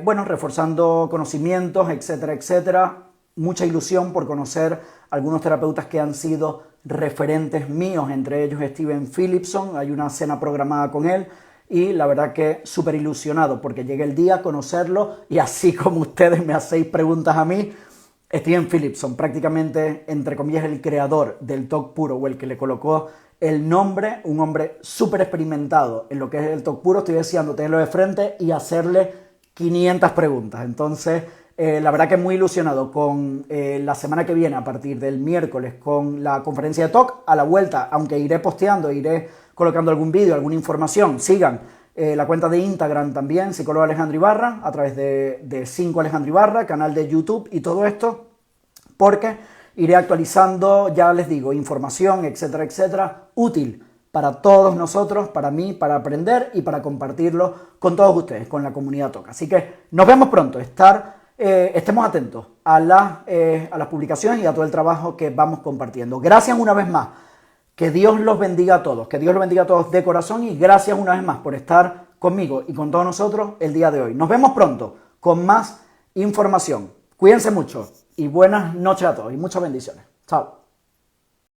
S1: bueno, reforzando conocimientos, etcétera, etcétera. Mucha ilusión por conocer algunos terapeutas que han sido referentes míos, entre ellos Steven Philipson. Hay una cena programada con él y la verdad que súper ilusionado porque llegue el día a conocerlo y así como ustedes me hacéis preguntas a mí, Steven Philipson, prácticamente, entre comillas, el creador del TOC puro o el que le colocó el nombre, un hombre súper experimentado en lo que es el TOC puro. Estoy deseando tenerlo de frente y hacerle 500 preguntas. Entonces, la verdad que muy ilusionado con la semana que viene, a partir del miércoles, con la conferencia de TOC. A la vuelta, aunque iré posteando, iré colocando algún vídeo, alguna información, sigan la cuenta de Instagram también, Psicólogo Alejandro Ibarra, a través de 5 Alejandro Ibarra, canal de YouTube y todo esto, porque iré actualizando, ya les digo, información, etcétera, etcétera, útil para todos nosotros, para mí, para aprender y para compartirlo con todos ustedes, con la comunidad TOC. Así que nos vemos pronto, estemos atentos a las publicaciones y a todo el trabajo que vamos compartiendo. Gracias una vez más, que Dios los bendiga a todos, que Dios los bendiga a todos de corazón y gracias una vez más por estar conmigo y con todos nosotros el día de hoy. Nos vemos pronto con más información. Cuídense mucho y buenas noches a todos y muchas bendiciones. Chao.